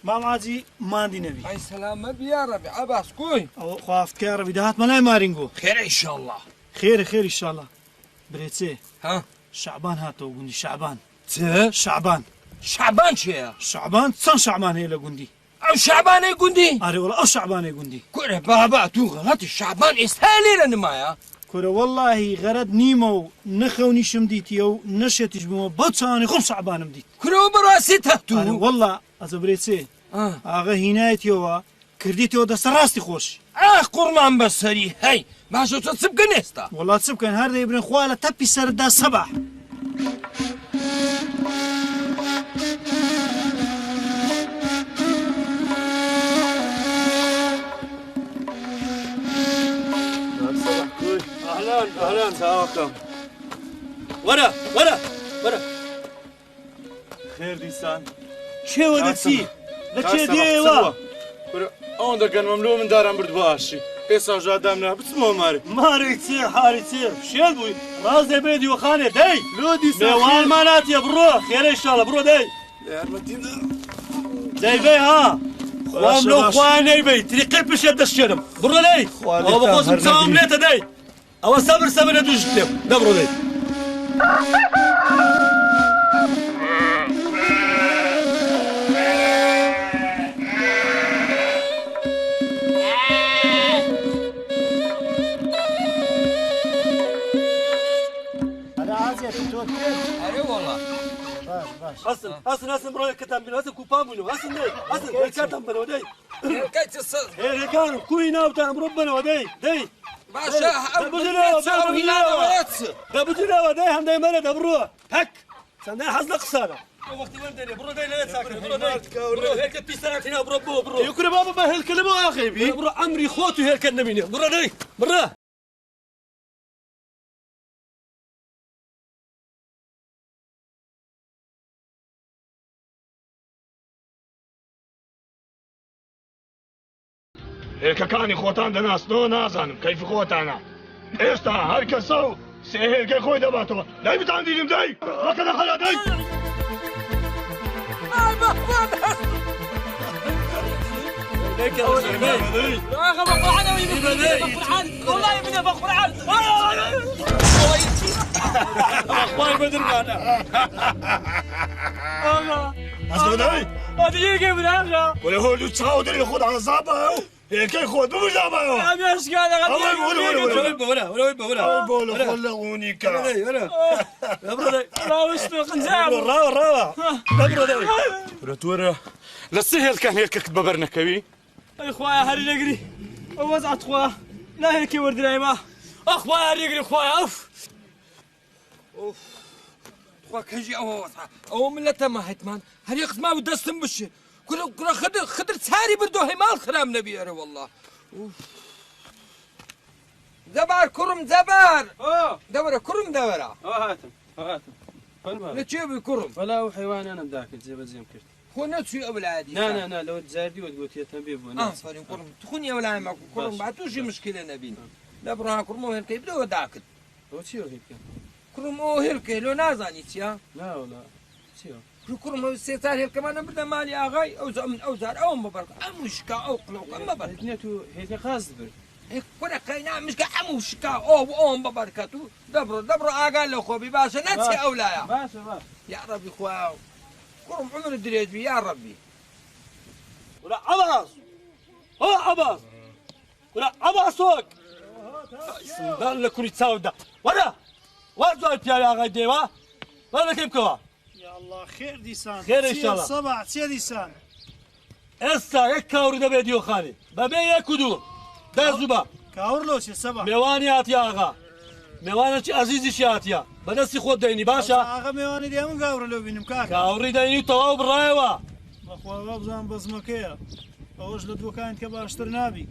مام عاجی ماندی نبی ئەی سەلامە بیا ڕەبی عەباس کۆی ئەو خوافتکە ڕەبی داهات مەلای مارینگۆ خێرە ئیشەڵڵا خێرە خێر ئیشەڵڵا برێچێ ها شعبان هاتەوە گوندی شعبان چ شعبان شعبان چێە شعبان چەند شعبان هەیە لە گوندی ئەو شعبانەی گوندی ئارێ وەڵا ئەو شعبانەی گوندی کورە بابا تو غەڵەتی شعبان ئێستا لێرە نمایە کورە وەڵڵاهی غەرەت نیمە و نەخەونیشم دیتیە و نەشێتیش بوومە بەو چاوانی خۆم شعبانم دیت کورەوە بەڕاستی تەتو وەڵڵا ئەزە برێچێ ئاغا هینایەتیەوە کردیتەوە دەستە ڕاستی خۆش ئاخ قوڕمان بەسەری هەی باشە تۆ چ بکەن ئێستا وەڵات چ بکەن هەر دەیبرن خوا لە تەپی سەردا سەباح أهلا أهلا ساوكم ورا ورا ورا خير ديسان شو ودتي لكي ديوا اون دكان مملوء من دارم برد باشي بيسا جادامنا بسمو ماري ماري تصير حاري تصير شيل بوي راس بيدي وخانه داي لو ديسان ميوان مالات يا برو خير ان شاء الله برو داي داي بي ها واملو خواني بي تريقي بش يد الشرم برو داي او بخوز مساوم ليتا داي او صبر صبر ادوش كتب دبرو داي حسن برو كتاب بينو حسن كوبان بينو حسن داي حسن كتاب بينو داي كايت الصز هي كانوا كوينا وتاع مربنا داي داي باشا أبو تساوي هنا ولاتس أبو تلاوة داي هم داي مرة دبروه هك سندان حزنا قصارة وقت وين داي برو داي لا ساكن برو داي برو هيك بيسترات هنا برو يكون بابا ما هالكلمة أخي بي برو عمري خوتو هيك النمينة برو داي برا هيك كاني خوتان دناس نو نازانم كيف خوتانا استا هركا سو سهل خوي دباتو داي بتاع عندي مداي وكذا خلا داي ليك يا زلمه لا بقى انا والله ابني بقرعان اخوي بدر معنا اسمع داي هذه يجي من هذا ولا هو اللي تساعد اللي خد على زابا هيك يخد مو زابا يا مش قاعد ولا خلوني كا لا وش خنزام راوا رتورا للسهل كان هيك كبرنا كوي اي خويا هاري نقري وزعت خويا لا هيك ورد رايما اخويا هاري نقري خويا اوف خوا کەژی ئەوە ملەتە ماهێتمان هەر یەک قسما بوو دەستم بشێ کوڕە خدر چاری بردۆ هێماڵ خرام نەبی ئەرە وەڵڵا زەبار کوڕم زەبار دەوەرە کوڕم دەوەرە هاتم لە چێ بووی کوڕم بەلا و حیوانانم داکرد جێبەجێم کرد خۆ نەچووی ئەو لایەتی نا لەوە جاردی وە گوتیەتەم بێ بووە ئافرین کوڕم تخونی ئەو لای ماکو کوڕم با تووشی مشکلە نەبین لە بڕها کوڕمەوە هێرکەی بدەوە داکرد ئەوە چی هێرکە کوڕم ئەو هێرکەی لۆ نازانی چیە ناوەڵا چی کوڕم سێ چار هێرکەمانە بدە مالی ئاغای ئەو زار ئەوم ببەر ئەم شکا ئەو قڵەوکەم مەبەر نێت و هێرکە خاست برد کوڕە قەینا مشکە هەموو شکا ئەوم ببەرکەت و دەبڕۆ ئاگال لە خۆبی باشە نەچێ ئەو لایە یا ڕەبی خوا کوڕم عمرت درێت بی یا ڕەبی ولا عباس عباس ولا عباسوك سندان لكوني تساودا ولا وارجع بيا غاي ديوا ولا كيف كوا يا الله خير ديسان خير ان شاء الله صباح سي ديسان اسا يك كاور دبي ديو خالي بابي يكدو دازوبا كاور لو سي صباح ميوانيات يا اغا ميوانك عزيزي شاتيا بنسي خود ديني باشا اغا ميواني دي من كاور لو بينم كاكا كاوري ديني تو برايوا اخوا بابزان بزمكيا اوش لدو كانت كباشتر نابي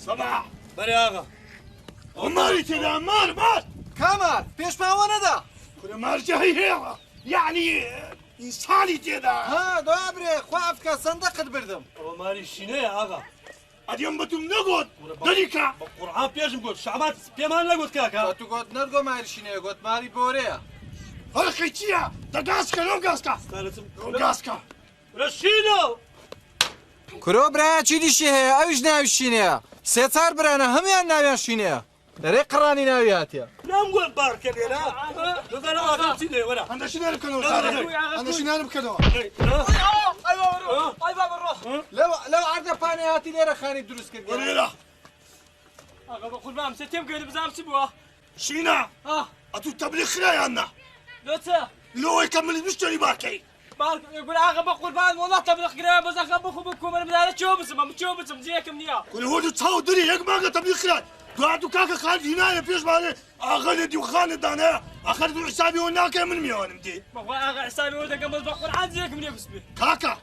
صباح بري اغا عماري تدا مار كامار بيش ما وانا دا كل مار جاي هي يعني انساني تدا ها دوابري خوافك صندقت بردم عماري شنو يا اغا اليوم بتم نقود دليكا القرآن بيش نقول شعبات بيمان نقود كاكا تو قلت نرجو ماري شنو قلت ماري بوريا هالخيتيا دقاسكا لو قاسكا رشينو كرو برا چی دیشی هەیە ئەوش ناویشینەیە سێ چار برانە هەمویان ناویان شینەیە دەرێ قڕانی ناویاتە نامقول بارك لينا انا اخر سيدي ولا انا شنو نركنوا انا شنو نركنوا ايوا بروح لو عرض باني هاتي ليرة خاني دروس كردي ولا اغا بقول بام ستيم قاعد بزام سبوا شينا اتو تبليغ خلايا عنا لو يكمل مشتري باكي بارك يقول اغا بقول بام والله تبلغ قرايه بس اغا بكم انا بدال تشوبسم زيكم نيا كل هو تصاو دري هيك ما تبليغ خلايا قعدوا كاكا خالد هنا فيش بالي اغلد وخالد انا اخذت حسابي هناك من ميون مدي بقول اغا حسابي ودا قبل بقول عاد زيكم نيا بس كاكا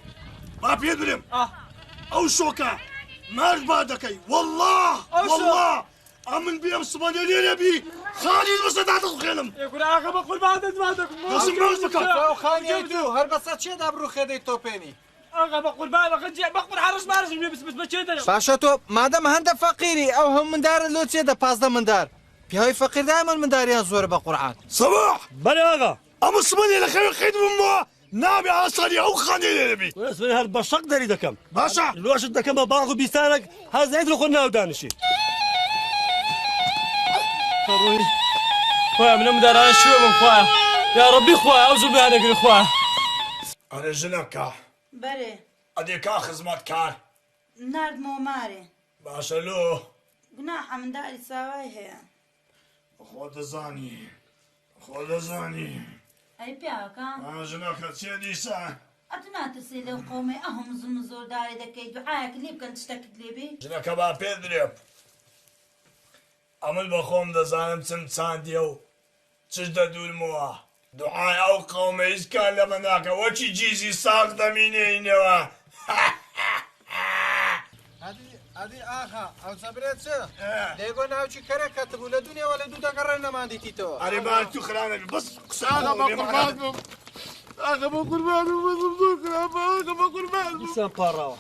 ما بيدرم او شوكا ما بعدك والله امن بيهم الصبانيه بي خالد بس تعطوا خيلم يقول اغا بقول بعدك بس ما خانيتو هربسات شي دابرو خدي توبيني اغا بقول بقول حرش مارش بس ما تشيدنا باشا تو مادام هەندە فەقیری ئەو هەم مندارە لۆ چێدە 15 مندار پیاوی فەقیر دایمان منداریان زۆرە بە قورعان صباح بري اغا ام الصبانيه لخير خيد من نامي عصري او خاني بي اسمي هاد بشق دري دكم باشا الواش دكم باغو بيسالك هذا يدري خلنا ودانشي خروي خويا من مدار انا شو من خويا يا ربي خويا اوزو بهانك خويا انا جنكا بەرێ اديكا خزمات كار نردمەوە مارێ باشا لو گوناحە منداری چاوای هەیە خود زاني ئەی پیاوەکە انا جنكا تشي ديسان ئەتو ناترسی لەو قەومەی ئەهەم زڵم زۆرداری دەکەی دوعایەک لێ بکەن تشتێکت لێبێ جنكا با بيدريب عمل بخوم دزانم چم چاندية و چش دولموا دعاء او قوم كان لمناك وشي جيزي ساق دمينينوا ئەدی ئاها ئەو چەبرێت چ لێگۆ ناوچی کەرە کەتبوو لە دنیاوە لە دوو دەگەڕێن نەماندیتیتەوە أنا ما أنتو خلاني بس اغا بقربانكم اغا بقربانكم اغا بقربانكم انسان باراوا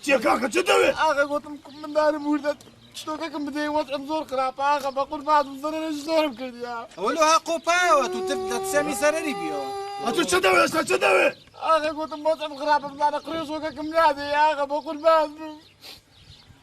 يا كاكا تدوي اغا قلت لكم من دار مولد شتوكاكم بدي وضع زور خراب اغا بقربانكم ضرر زورم كردي ئەوەلوها قۆپایەوە تو دەتسەمی سەرەری بیەوە أنتو تدوي تدوي اغا قلت وضع خراب بلا قريصوكاكم نادي اغا بقربانكم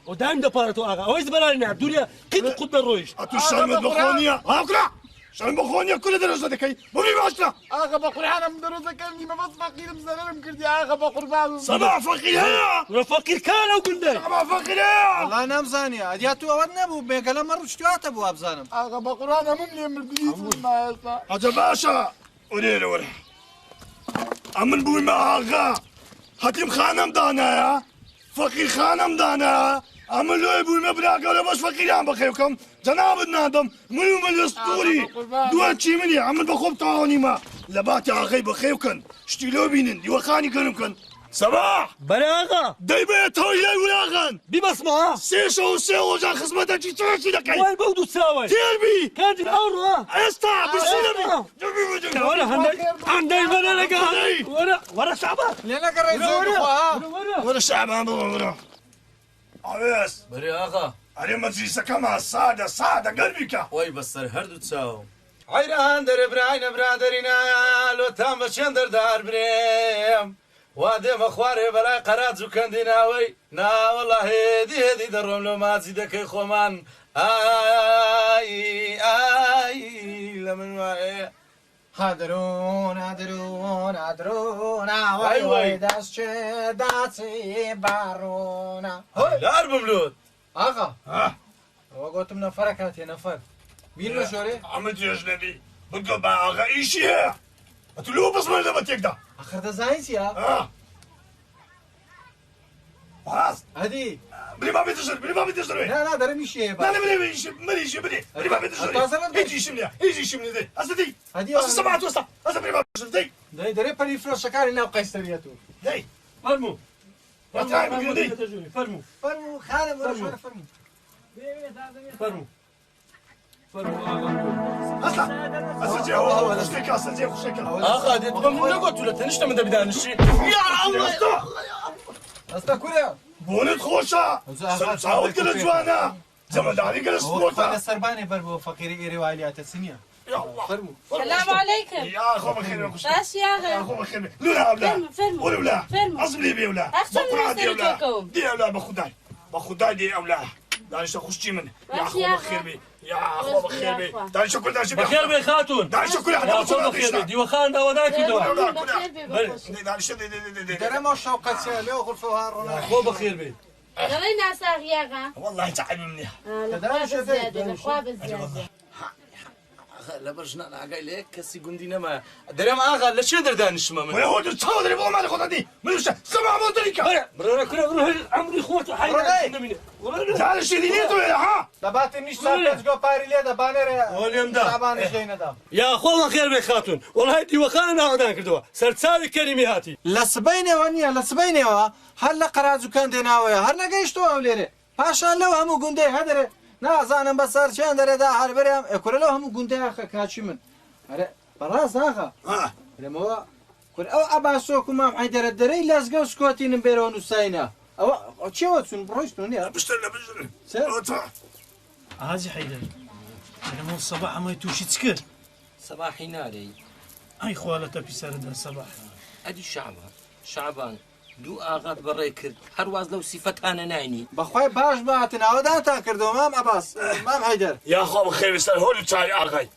ودائم دبارتو اغا اويز براني دنيا قد قد الرويش أنتو شامل بخونيا أقرأ شامل بخونيا كل درجة دكاي بمي باشنا اغا بقربان من دروزة كلمي ما بس فقير مزررم كردي اغا بقربانكم صباح فقير هيا ولا فقير كان او قلنا صباح فقير هيا والله نامزانیە ئەدیا تو ئەوەت نەبوو بێگەلە مە ڕشتواتە بوو ئابزانم اغا بقربان مملي من بديت ما يسا هذا باشا ورينا ورا أمن بوي ما آغا هاتيم خانم دانا يا فقير خانم دانا ئەمە لۆی بوومە براگە لە بەش فەقیران بەخێوکەم جەنابەت نادەم من لەستوری دووە چی منی ئەمن بە خۆم تاوانیمە لە باتی ئاغای بەخێوکەن شتی لۆ بینن دیوەخانی گەرم کەن سەباح بەراغا دەیبێت تەوەی لای ولاغان بیبەسمە سێشە و سێ ڕۆژان خزمەتەکی چی دەکەی وای بەو دوو چاوەی تێربی کاتی ئەوڕۆ ئێستا برسیدەبی وەرە هەندەی بەرە لەگەڵ وەرە شعبان لێ نەگەڕێ زۆری وەرە شعبان بڵۆ وەرە ئاوێس بەرێ ئاغا ئەرێ مەجلیسەکەمە سادە گەرمیکە وای بەسەر هەردوو چاوم عیران دەرەبراینە برادەرینە لۆتان بە چێن دەردار برێم وا دێمە خوارێ بەلای قەرات و کەندی ناوەی ناوەڵا هێدی دەڕۆم لە ماچی دەکەی خۆمان لە من وایە هادرون وای دەست چێ داچی باڕۆنە لار بملوت ئاغا ئەوە گۆتم نەفەرە کاتێ نەفەر بیر بە شۆرێ ئەمە جێژ نەبی بگە بە ئاغا ئیشی هەیە ئەتو لەوە بەسمە لە بە تێکدا ئەخر دەزانی چیە؟ باس هەدی بری با بێتە ژەر بری با بێتە ژەرێ نا دەرە میشێ نانە مریشی بری بری با بێتە ژەرێ هیچ ئیشم نییە هیچ ئیشم نییە ئەستا دەی ئەستا سەبات وەستا ئەستا بری با بێتە ژەر دەی دەرێ پەری فرۆشەکانی ناو قەیسەریەت و دەی فەرموو وەتای بگرن دەی فەرموو فەرموو خانم وەرە شۆرە فەرموو فەرموو ئەستا جێوە خوشتێکە ئەستا جێ خوشتێکە ئاغا دێت بەم نەگوتو لە تەنیشتە من دەبیدانشی یا ئەڵڵا ئەستا کورە بۆنت خۆشە چاوت گەلە جوانە جەمەداری گەلە سپۆرتە لە سەربانی بەر بۆ فەقیری ئێرێ والیاتە چنیە فەرموو سلام عليكم يا خو بخير خوش باش يا غا خو بخير لولا ولا ولا ولا اصبري بي ولا احسن دي ولا دي ولا بخداي بخداي دي ولا دانش خوشتي من يا خو بخير بي يا خو بخير بي دانش كل دانش بخير بي خاتون دانش كل يا خو بخير بي ديوخان داوداكي دوا دانش دي درەمە شەوقەتە لێ غرفە هاڕۆنە خو بخير بي يلا ناسا يا غا والله تعب مني لە بەژنان ئاگای لێ کەسی گوندی نەما دەرێم ئاغا لە چێ دەردانیشمە من ولا هو تصور بو ما خدتي ملوش سمع موتريكا برا كنا بروح عمري خوت حي تعال شي دينيتو ها دەباتێ نیش گۆ پاری لێ دەبانێرە وليمدا دەدام يا خو خير بي خاتون والله ديوخان داودان كردوا سرساوي كريمي هاتي لە سبەینەوە نییە لە سبەینەوە هەر لە قەراجوکان دێناوەیە هەر نەگەیشتەوە ئەو لێرێ پاشان لەو هەموو گوندەی هەدرێ نازانم بەسەر چیان دەرێدا هەر بەرێم ئەکورە لەو هەموو گوندەیەخە کاچی من هەرێ بەڕاست ناخە لەمەوە کور ئەو ئەباسۆک و مام حەیدەرە دەرەی لەزگە و سکۆتینم بێرەوە نووسینە ئەوە چێوە چون بڕۆیشتون نییە بشتر لا بشتر ئازی حەیدەر لەمە سەباح ئەمەی تووشی چ کرد سەباحی نارێ ئەی خوا لە تەپی سەردا سەباح ئەدی شعبان دوو ئاغات بەڕێ کرد هەرواز لەو سیفەتانە ناینی بەخوای باش باتن ئەوەداتان کردەوە مام ئەباس مام حەیدەر يا خو بخير سر هول تاي اغاي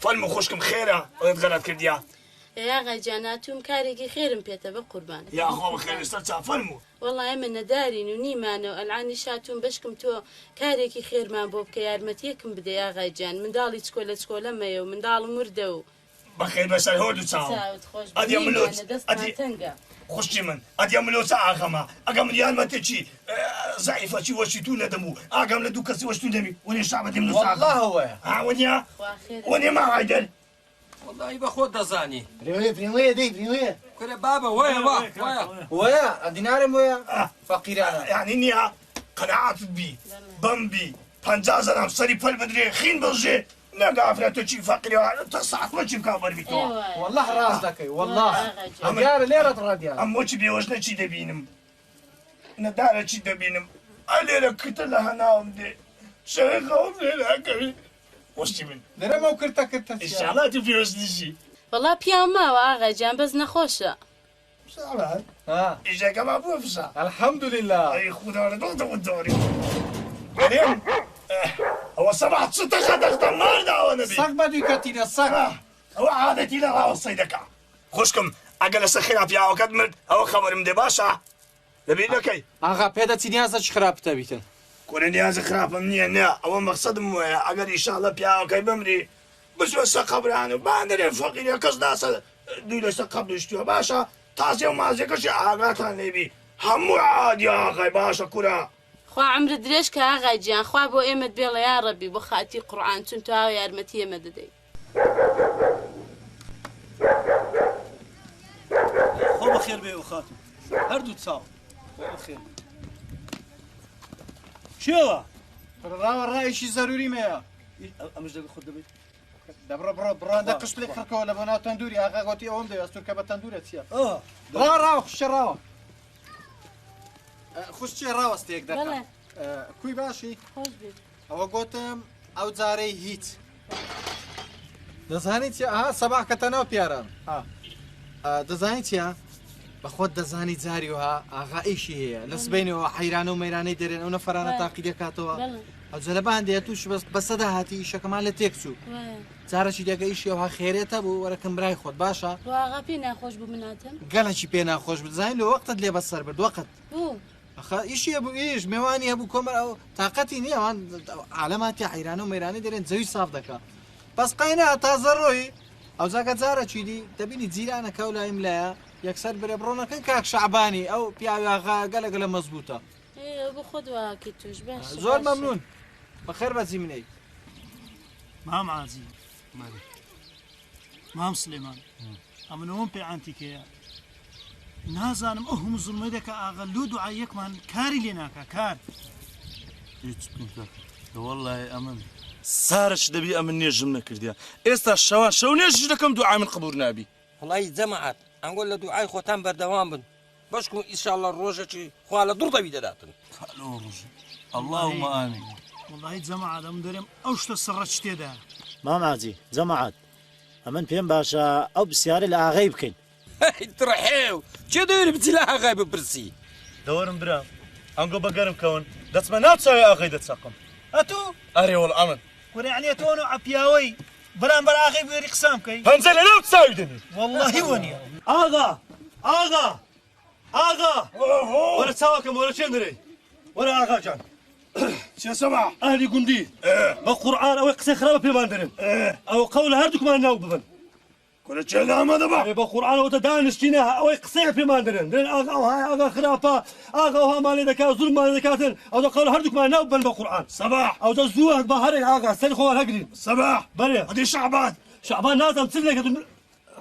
فلم خوشكم خيره غلط كرديا يا جاناتوم كاريكي خيرم بيتا بقربان يا خو بخير سر فلمو والله من ندارين ونيمانو العاني شاتون بشكم تو كاريكي خير ما بوبك يارمتيكم بدي يا غاجان من دالي تسكولا ما يو من دال مردو بخير بس هول تاو ادي ملوت ادي خوشتي من ادي ملوت اغما اغم ريال ما تجي ضعيفه شي وشي تو ندمو اغم لدو كسي وشتو دمي وني شعب دي ملوت والله هو ها وني ما عايدل والله بخود دزاني بريوية دي بريوية كره بابا ويا دينارم ويا فقيرانا يعني اني قناعات بي بمبي بانجاز انا سري بل بدري خين بلجي نقع فلاتو شي فقير تصعد ما شي كابر بيتو والله راس دكي والله ديار ليرة راديا ام وش بيوجنا شي دبينم ندار شي دبينم علينا كتلها ناوم دي شيخهم ليلة وشتي من درا ما كرتا ان شاء الله تفي وزني شي والله بياما واغا جان بس نخوشة سلام اجا كما بوفسا الحمد لله اي خدا رضا ودوري بعدين هو 6 خدخ ما دعوه نبي صق بدو كاتينا صق هو عادتي لا وصيدك خوشكم اقل سخينا في اوقات مرد هو خبر مدي باشا لبي لكي اغا بيدا تينيازا خراب تبيتن كون نياز خراب مني انا او مقصد مو اگر ان شاء الله بيا اوكي بمري بس قبرانو باندري فقير كزداس دوله قبل اشتيو باشا تازه ما زكش اغا تان لبي هم عاد يا اخي باشا كرا خوا عمرت درێژ کە ئاغای گیان خوا بۆ ئێمەت بێڵە یا ڕەبی بۆ خاتی قورئان چون تو ئاو یارمەتی ئێمە دەدەی خۆ بەخێر بێ و خاتم هەردوو چاو خۆ بەخێر چێوە ڕاوە ڕایشی زەروری مەیە ئەمەش دەبێت خۆت دەبێت دەبڕە بڕۆ بڕاندە قشت لێ خڕکەوە لە بۆ ناو تەندوری ئاغا گوتی ئەوم دەوێستور کە بە تەندورە چییە ڕاوە خوشتە ڕاوە خوشتێ ڕاوەستێک دەکەم کوی باشی ئەوە گوتم ئەو جارەی هیچ دەزانی چی ئەها سەباح کە تەنەوە پیاران دەزانی چیە بەخۆت دەزانی جاری وها ئاغا ئیشی هەیە لە سبینەوە حەیرانە و مەیرانەی دەرێن ئەو نەفەرانە تاقی دەکاتەوە ئەو جەلەبان دێت توش بەسەدا هاتی ئیشەکەمان لە تێک چوو جارەشی دەگە ئیشی ئەوها خێرێتە بوو وەرەکەم برای خۆت باشە ئاغا پێ ناخۆش بوو مناتم گەلێکی پێ ناخۆش بزانین لە وەختت لێ بەسەر برد وەقت ئیشی هەبوو ئیش میێوانی هەبوو کۆمەر ئەو تااقەتی نییە ئەوان عالەماتی حەیرانە و مەیرانی دەرێن زەوی صاف دەکا بەس قاینە تازە ڕۆی ئەو جاکە جارە چیدی دەبینی جیرانەکە و لایم لایە یەکسەر برێ بڕۆنەکەن کاک شعبانی ئەو پیاویاغا گەلە گەلە مەزبوطە بۆ خۆت واکی توش باش زۆر مەمنون بەخێر بەجی منەی مام عازی مام سلێمان ئەمنەوەم پێ ئەنتیکەیە نازانم ئەو هەموو زوڵمەی دەکە ئاغا لۆ دوعایەکمان کاری لێ ناکە کار هیچ وەڵڵای ئەمن سارەش دەبی ئەمن نێژم نەکردیە ئێستا شەوان شەو نێژش دەکەم دوعای من قبول نابی وڵی جەماعەت ئەنگۆ لە دوعای خۆتان بەردەوام بن بەشکم ئیشاڵڵە ڕۆژێکی خوا لە دوڕ دەوی دەداتن اللهم ئامین وڵی جەماعەت ئەم دەرێم ئەو شتە سەڕەت شتێدا ماماجی جەماعەت ئەمن پێم باشە ئەو بسیارە لە ئاغای بکەین تڕحێو چێ دەوێت بچی لە ئاغای بپرسی دەوەرم برام ئەنگۆ بەگەرم کەون دەچمە ناو چاوی ئاغای دەچەقم ئەتوو ئەرێ وەڵ ئەمن وەرێعنێ تۆن و عەپیاوەی بەرامبەر ئاغای بێری قسام بکەی پەنجە لە ناو چاوی دەنێ وەڵڵاهی وەنیە ئاغا ئاغا ئاغا وەرە چاوەکەم وەرە چێن دەرێ وەرە ئاغا جان چێ سەباح ئەهلی گوندی بە قورئان ئەوەی قسەی خراپە پێمان دەرن ئەو قەول هەردووکمان ناو ببن کورە چێ لامە دەبا بە قورئانەوەتە دانیشتینە ئەوەی قسەی پێمان دەرن دەن ئاغا ئەوهای ئاغا خراپە ئاغا ئەوهامان لێ دەکات زوڵمان دەکاتن ئەو دە قەول هەردووکمان ناو بن بە قورئان سەباح ئەو دە زووە بە هەرێک ئاغا سەری خۆوان هەگرین سەباح بەرێ ئەدی شعبان شعبان نازانم چ لێکردن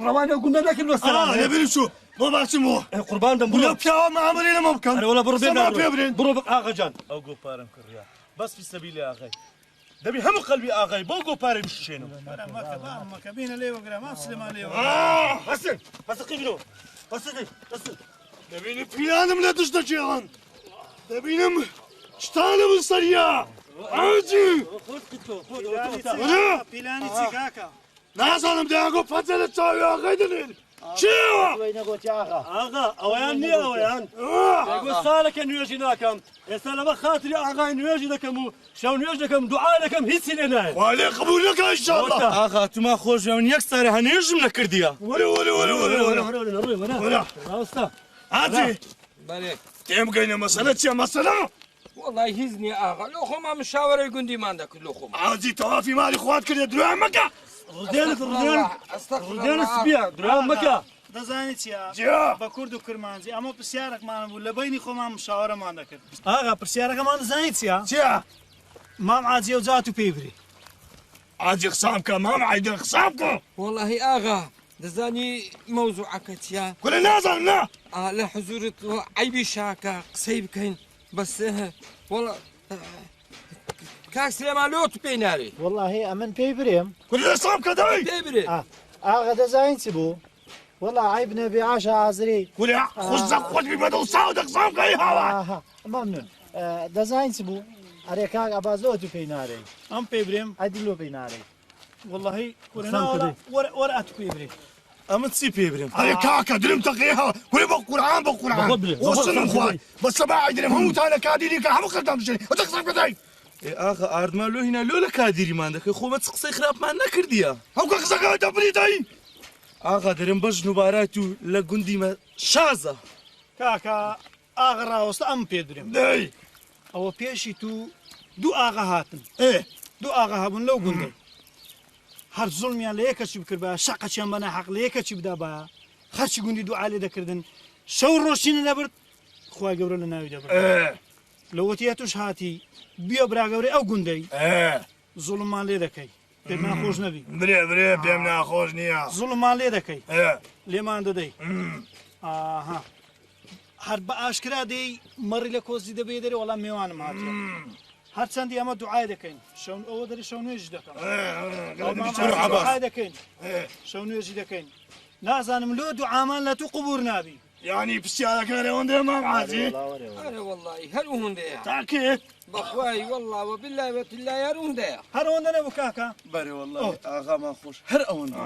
ڕەوانە گوندە نەکرد بە سەلام لێبری چوو بۆ باچمەوە قوربان دەم بڵێ پیاوە مەعامەڵی لەمە بکەن وەڵا بڕۆ پێ برێن بڕۆ ئاغا جان ئەو گۆپارم کڕیا بەس فی سەبیلی ئاغای دەبی هەموو قەلبی ئاغای بۆ گۆپارەی بشێنم مەکە بینە لێوە گرا مام سلێمان لێوە حەسن بەسەقیبرەوە بەسەقی دەبینی پیانم لە دشت دەچێڵن دەبینم شتانم سەریا ئاجی پیلانی چی کاکە نازانم دەیانگۆ پەنجە لە چاوی ئاغای دەنێن چێوە ئاغا ئەویان نییە ئەوەیان گو ساڵەکە نوێژی ناکەم ئێستا لەمە خاتری ئاغای نوێژی دەکەم و شەو نوێژ دەکەم دوعا دەکەم هیچی لێ نایە وا لێ قبول نەکە ئینشاءالله ئاغا توما خۆشەوێن یەک سارە هەنێژم نەکردیە وەرە ڕاستە ئاجی بەرێک تێم گەینە مەسەلە چیە مەسەلە وڵی هیچ نییە ئاغا لۆ خۆمان مشاوەرەی گوندیمان دەکرد لۆ خۆم ئاجی تەوافی مالی خوات کردێ درۆیان مەکە ڕدێنە سپیە درام مەکە دەزانی چیە بە کورد و کرمانجی ئەمە پرسیارێکمان بوو لە بینی خۆمان مشاوەرەمان دەکرد ئاغا پرسیارەکەمان دەزانی چیە چیە مام عاجی و جات و پێی بری ئاجی قسام کە مام عیدە قسام کە وڵی ئاغا دەزانی مەوزوعەکە چیە کورە نازانم نا لە حزورت عیبی شاکە قسەی بکەین بەس وڵ کاک سلێمان لۆ تو پێی نارێ واللهی ئەمن پێی برێم کورە قسام کە دەوی پێی برێ ئاغا دەزانین چی بوو والله عیب نەبێ ئاشا ئازری کورە خوشە خۆشبی بەدڵ ساو دە قسام کەی هاوا مەمنون دەزانین چی بوو ئەرێ کاک ئەباز لۆ تو پێی نارێ ئەم پێی برێم ئەدی لۆ پێی نارێ واللهی وەرە ئەت پێی برێ ئەمە چی پێ برێم ئەرێ کاکە درم تەقی هاوا کورە بە قورعان بە قورعان وەسنم خوای بە سەباعی درێم هەمووتان لە کادیری کە هەموو خەتان بژێنی وەتە قسام کە دای ئاغا ئاردمان لۆ هینا لۆ لە کادیریمان دەکەی خۆمە چ قسەی خراپمان نەکردیە هەوکە قسەکە دەبری دایی ئاغا دەرم بەژن و بارات و لە گوندیمە شازە کاکە ئاغا ڕاوەستە ئەم پێ درێم دەی ئەوە پێشی تو دوو ئاغا هاتن دوو ئاغا هەبوون لەو گوندە هەر زوڵمیان لە یەکەچی بکرد بە شەقەچیان بەنە حەق لە یەکەچی بدا بە خەرچی گوندی دوعا لێ دەکردن شەو ڕۆشتینە لەبرد خوای گەورە لە ناوی دەبرد لەوەتیە توش هاتی بیا براگەورەی ئەو گوندەی زوڵممان لێ دەکەی پێم ناخۆش نەبی برێ پێم ناخۆش نییە زوڵممان لێ دەکەی لێمان دەدەی ئاها هەر بە ئاشکرا دەی مەڕی لە کۆزی دەبێ دەرێ وەڵام میوانم هاتیە هەرچەندی ئەمە دوعای دەکەین ئەوە دەری شەو نوێژی دەکەم دەکەین شەو نوێژی دەکەین نازانم لۆ دوعامان لە تو قبور نابی یعنی پرسیارەکە ئەوەندە مام عاجی ئەرێ وەڵڵی هەر هەندەیە تاکێ بەخوای وەڵڵا وەبیلای وەتیلای هەر هەندەیە هەر ئەوەندە نەبوو کاکە بەرێ وەڵڵی ئاغامان خۆش هەر ئەوەندە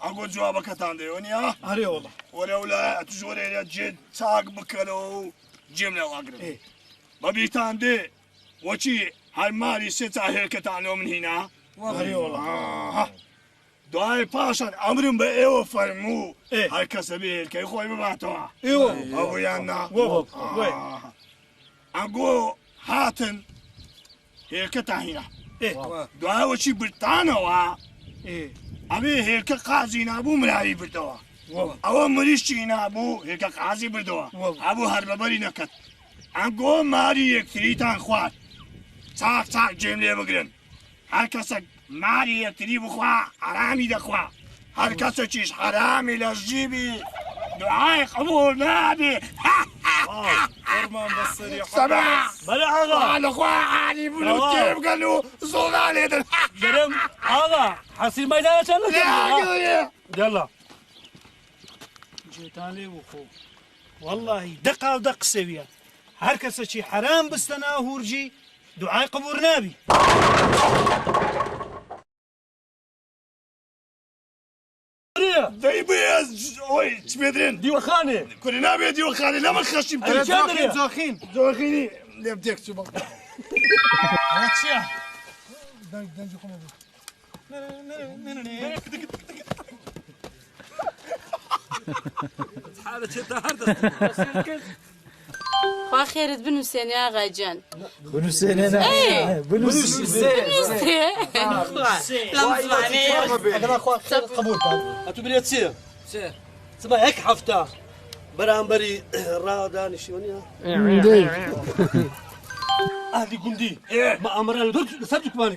ئەگۆ جوابەکەتان دەیەوە نییە هەرێ وەڵڵا وەرە وڵایەت ژۆرێرە جێت چاک بکەنەوە و جێم لە واگرن بەبیتان دێ وەچی هەر ماری سێ چاهێرکەتان لۆ من هینا هەرێ وەڵڵا دوای پاشان ئەمرم بە ئێوە فەرموو هەر کەسە بێرکەی خۆی بباتەوە ئەویان نا ئەگۆ هاتن هێرکەتان هینا دوایوەچی برتانەوە ئەبێ هێرکە قازی نابوو مراوی بردەوە ئەوە مریشتی نابوو هێرکە قازی بردەوە هەبوو هەر بەبەری نەکەت ئەگۆ ماری یەکتریتان خوارد چاک چاک جێم لێ بگرن هەر کەسە ماری یەکتری بخوا حرامی دەخوا هەر کەسێکیش حرامی لە ژیبی دوعای قبول نابێ بەلە ئاغا لەخوا عالی بوون و تێبگەن و زۆڵا لێدن دەرم ئاغا حەسیر مەیدانە چەند دەڵا جێتان لێ بخۆ واللهی دەقاو دە قسەویە هەر کەسێکی حرام بستە ناو هورجی دوعای قبور نابی دەی بێز ئۆی چ بێدرێن دیوەخانێ کوری نابێت دیوەخانێ لەمە خەشیم زۆخین لێم تێک چوو بە چییە؟ دەنجی خۆمە بوو خوا خێرت بنووسێنێ ئاغای جان بنووسێنێ قبول ئەتو برێت چییە؟ چما یەک هەفتە بەرامبەری ڕادانیشتنیە ئاهلی گوندی بە ئامران لەسەر دوکمانی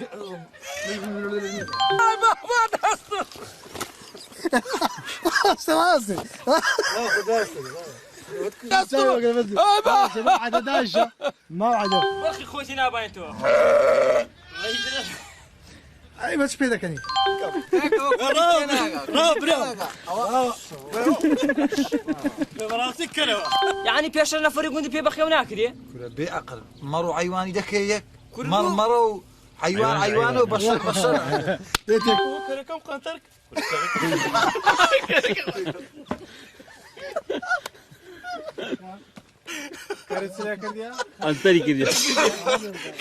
سواسي ما عجب باخي خوتي ناباين تو اي بس بيدك اني يعني بيش نفر يقول بي بخيو ناكري كل بعقل مرو عيواني دكيك مرو حيوان وبشر كم قنترك كارثة كرديا أنتري كرديا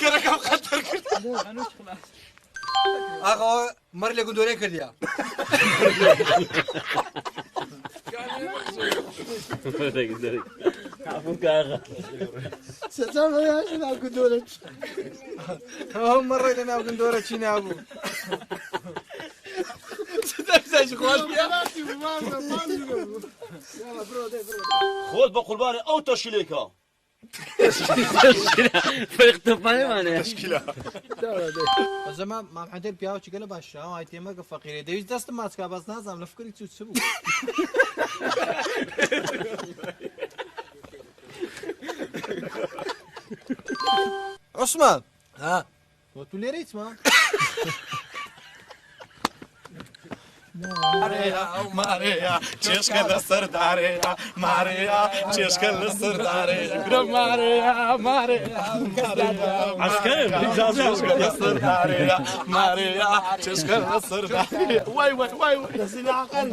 كركم خطر ئاغا مەڕ لە گوندۆرەی کردیا ئەو مەڕێ لە ناو گوندۆرە چی نابوو خۆت بە قوربانی ئەو تەشیلێکە زەمان مامحەدەر پیاوی گەلە باشە ئەو ئایتێمەکە فەقیرێ دەویست دەستم ماچکا بەس نازانم لە فکری چ بوو عوسمان تو لێرە هیچما مارەیە چێشکە لە سەردارەیە مارەیە چێشکە لە سەردارەیە گرە مارەیە لە سەردارەیە مارەیە چێشکە لە سەردارەیە وای دەسی لاقەر